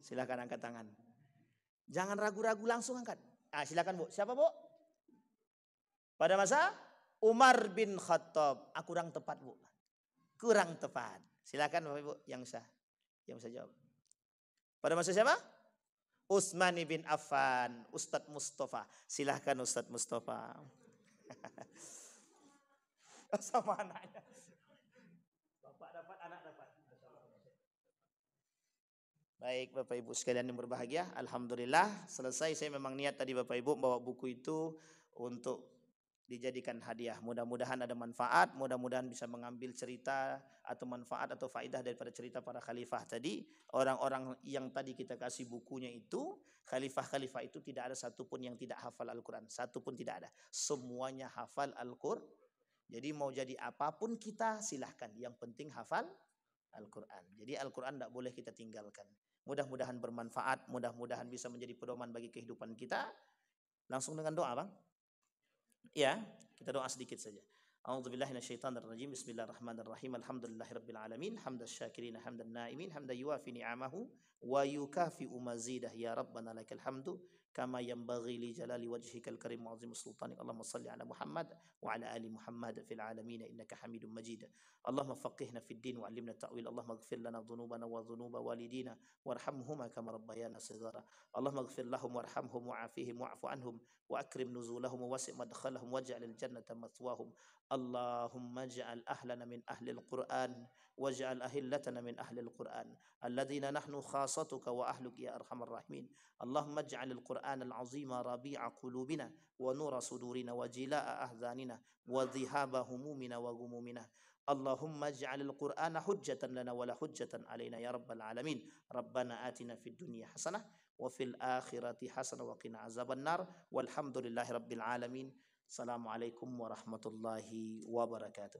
Speaker 1: Silakan angkat tangan. Jangan ragu-ragu langsung angkat. Silakan Bu. Siapa Bu? Pada masa Umar bin Khattab. Kurang tepat Bu. Kurang tepat. Silakan Bapak Ibu yang bisa jawab. Pada masa siapa? Utsman bin Affan. Ustadz Mustafa. Silakan Ustadz Mustafa. Sama anaknya. Bapak dapat, anak dapat. Baik Bapak Ibu sekalian yang berbahagia. Alhamdulillah selesai. Saya memang niat tadi Bapak Ibu bawa buku itu untuk dijadikan hadiah. Mudah-mudahan ada manfaat. Mudah-mudahan bisa mengambil cerita atau manfaat atau faedah daripada cerita para khalifah tadi. Orang-orang yang tadi kita kasih bukunya itu. Khalifah-khalifah itu tidak ada satupun yang tidak hafal Al-Quran. Satupun tidak ada. Semuanya hafal Al-Quran. Jadi mau jadi apapun kita silahkan. Yang penting hafal Al-Quran. Jadi Al-Quran tidak boleh kita tinggalkan. Mudah-mudahan bermanfaat. Mudah-mudahan bisa menjadi pedoman bagi kehidupan kita. Langsung dengan doa Bang. Ya, kita doa sedikit saja. A'udzubillahi minasyaitonirrajim. Bismillahirrahmanirrahim. Alhamdulillahirabbil alamin. Hamdas syakirin, hamdan naimin, hamdan yuwafi ni'amahu wa yukafi'u mazidah. Ya Rabbana lakal hamdu kama yanbaghi li jalali wajhikal karim wa 'azimi sultanik. Allahumma shalli ala Muhammad wa ala ali Muhammad fil alamin innaka Hamidum Majid. Allahumma faqihna fid din wa 'allimna ta'wil. Allahumma ighfir lana dhunubana wa dhunuba walidina warhamhuma kama rabbayana shighara. Allahumma ighfir lahum warhamhum wa'afihim wa'fu anhum wa akrim nuzulahum wa wasi' madkhalahum waj'alil jannata mathwahum. Allahumma ij'al ahlana min ahli al-Qur'an waj'al ahillatana min ahli al-Qur'an alladhina nahnu khasatuka wa ahluk ya arhamar rahimin. Allahumma ij'al al-Qur'an al-'azima rabi'a qulubina wa nura sudurina wa jilaa ahzanina wa dhihaba humumina wa gumumina. Allahumma ij'al al-Qur'ana hujjatan lana wa la hujjatan alaina ya rabbal alamin. Rabbana atina fid dunya hasanah wa fil akhirati hasanah wa qina azaban nar. Walhamdulillahi rabbil alamin. Assalamualaikum warahmatullahi wabarakatuh.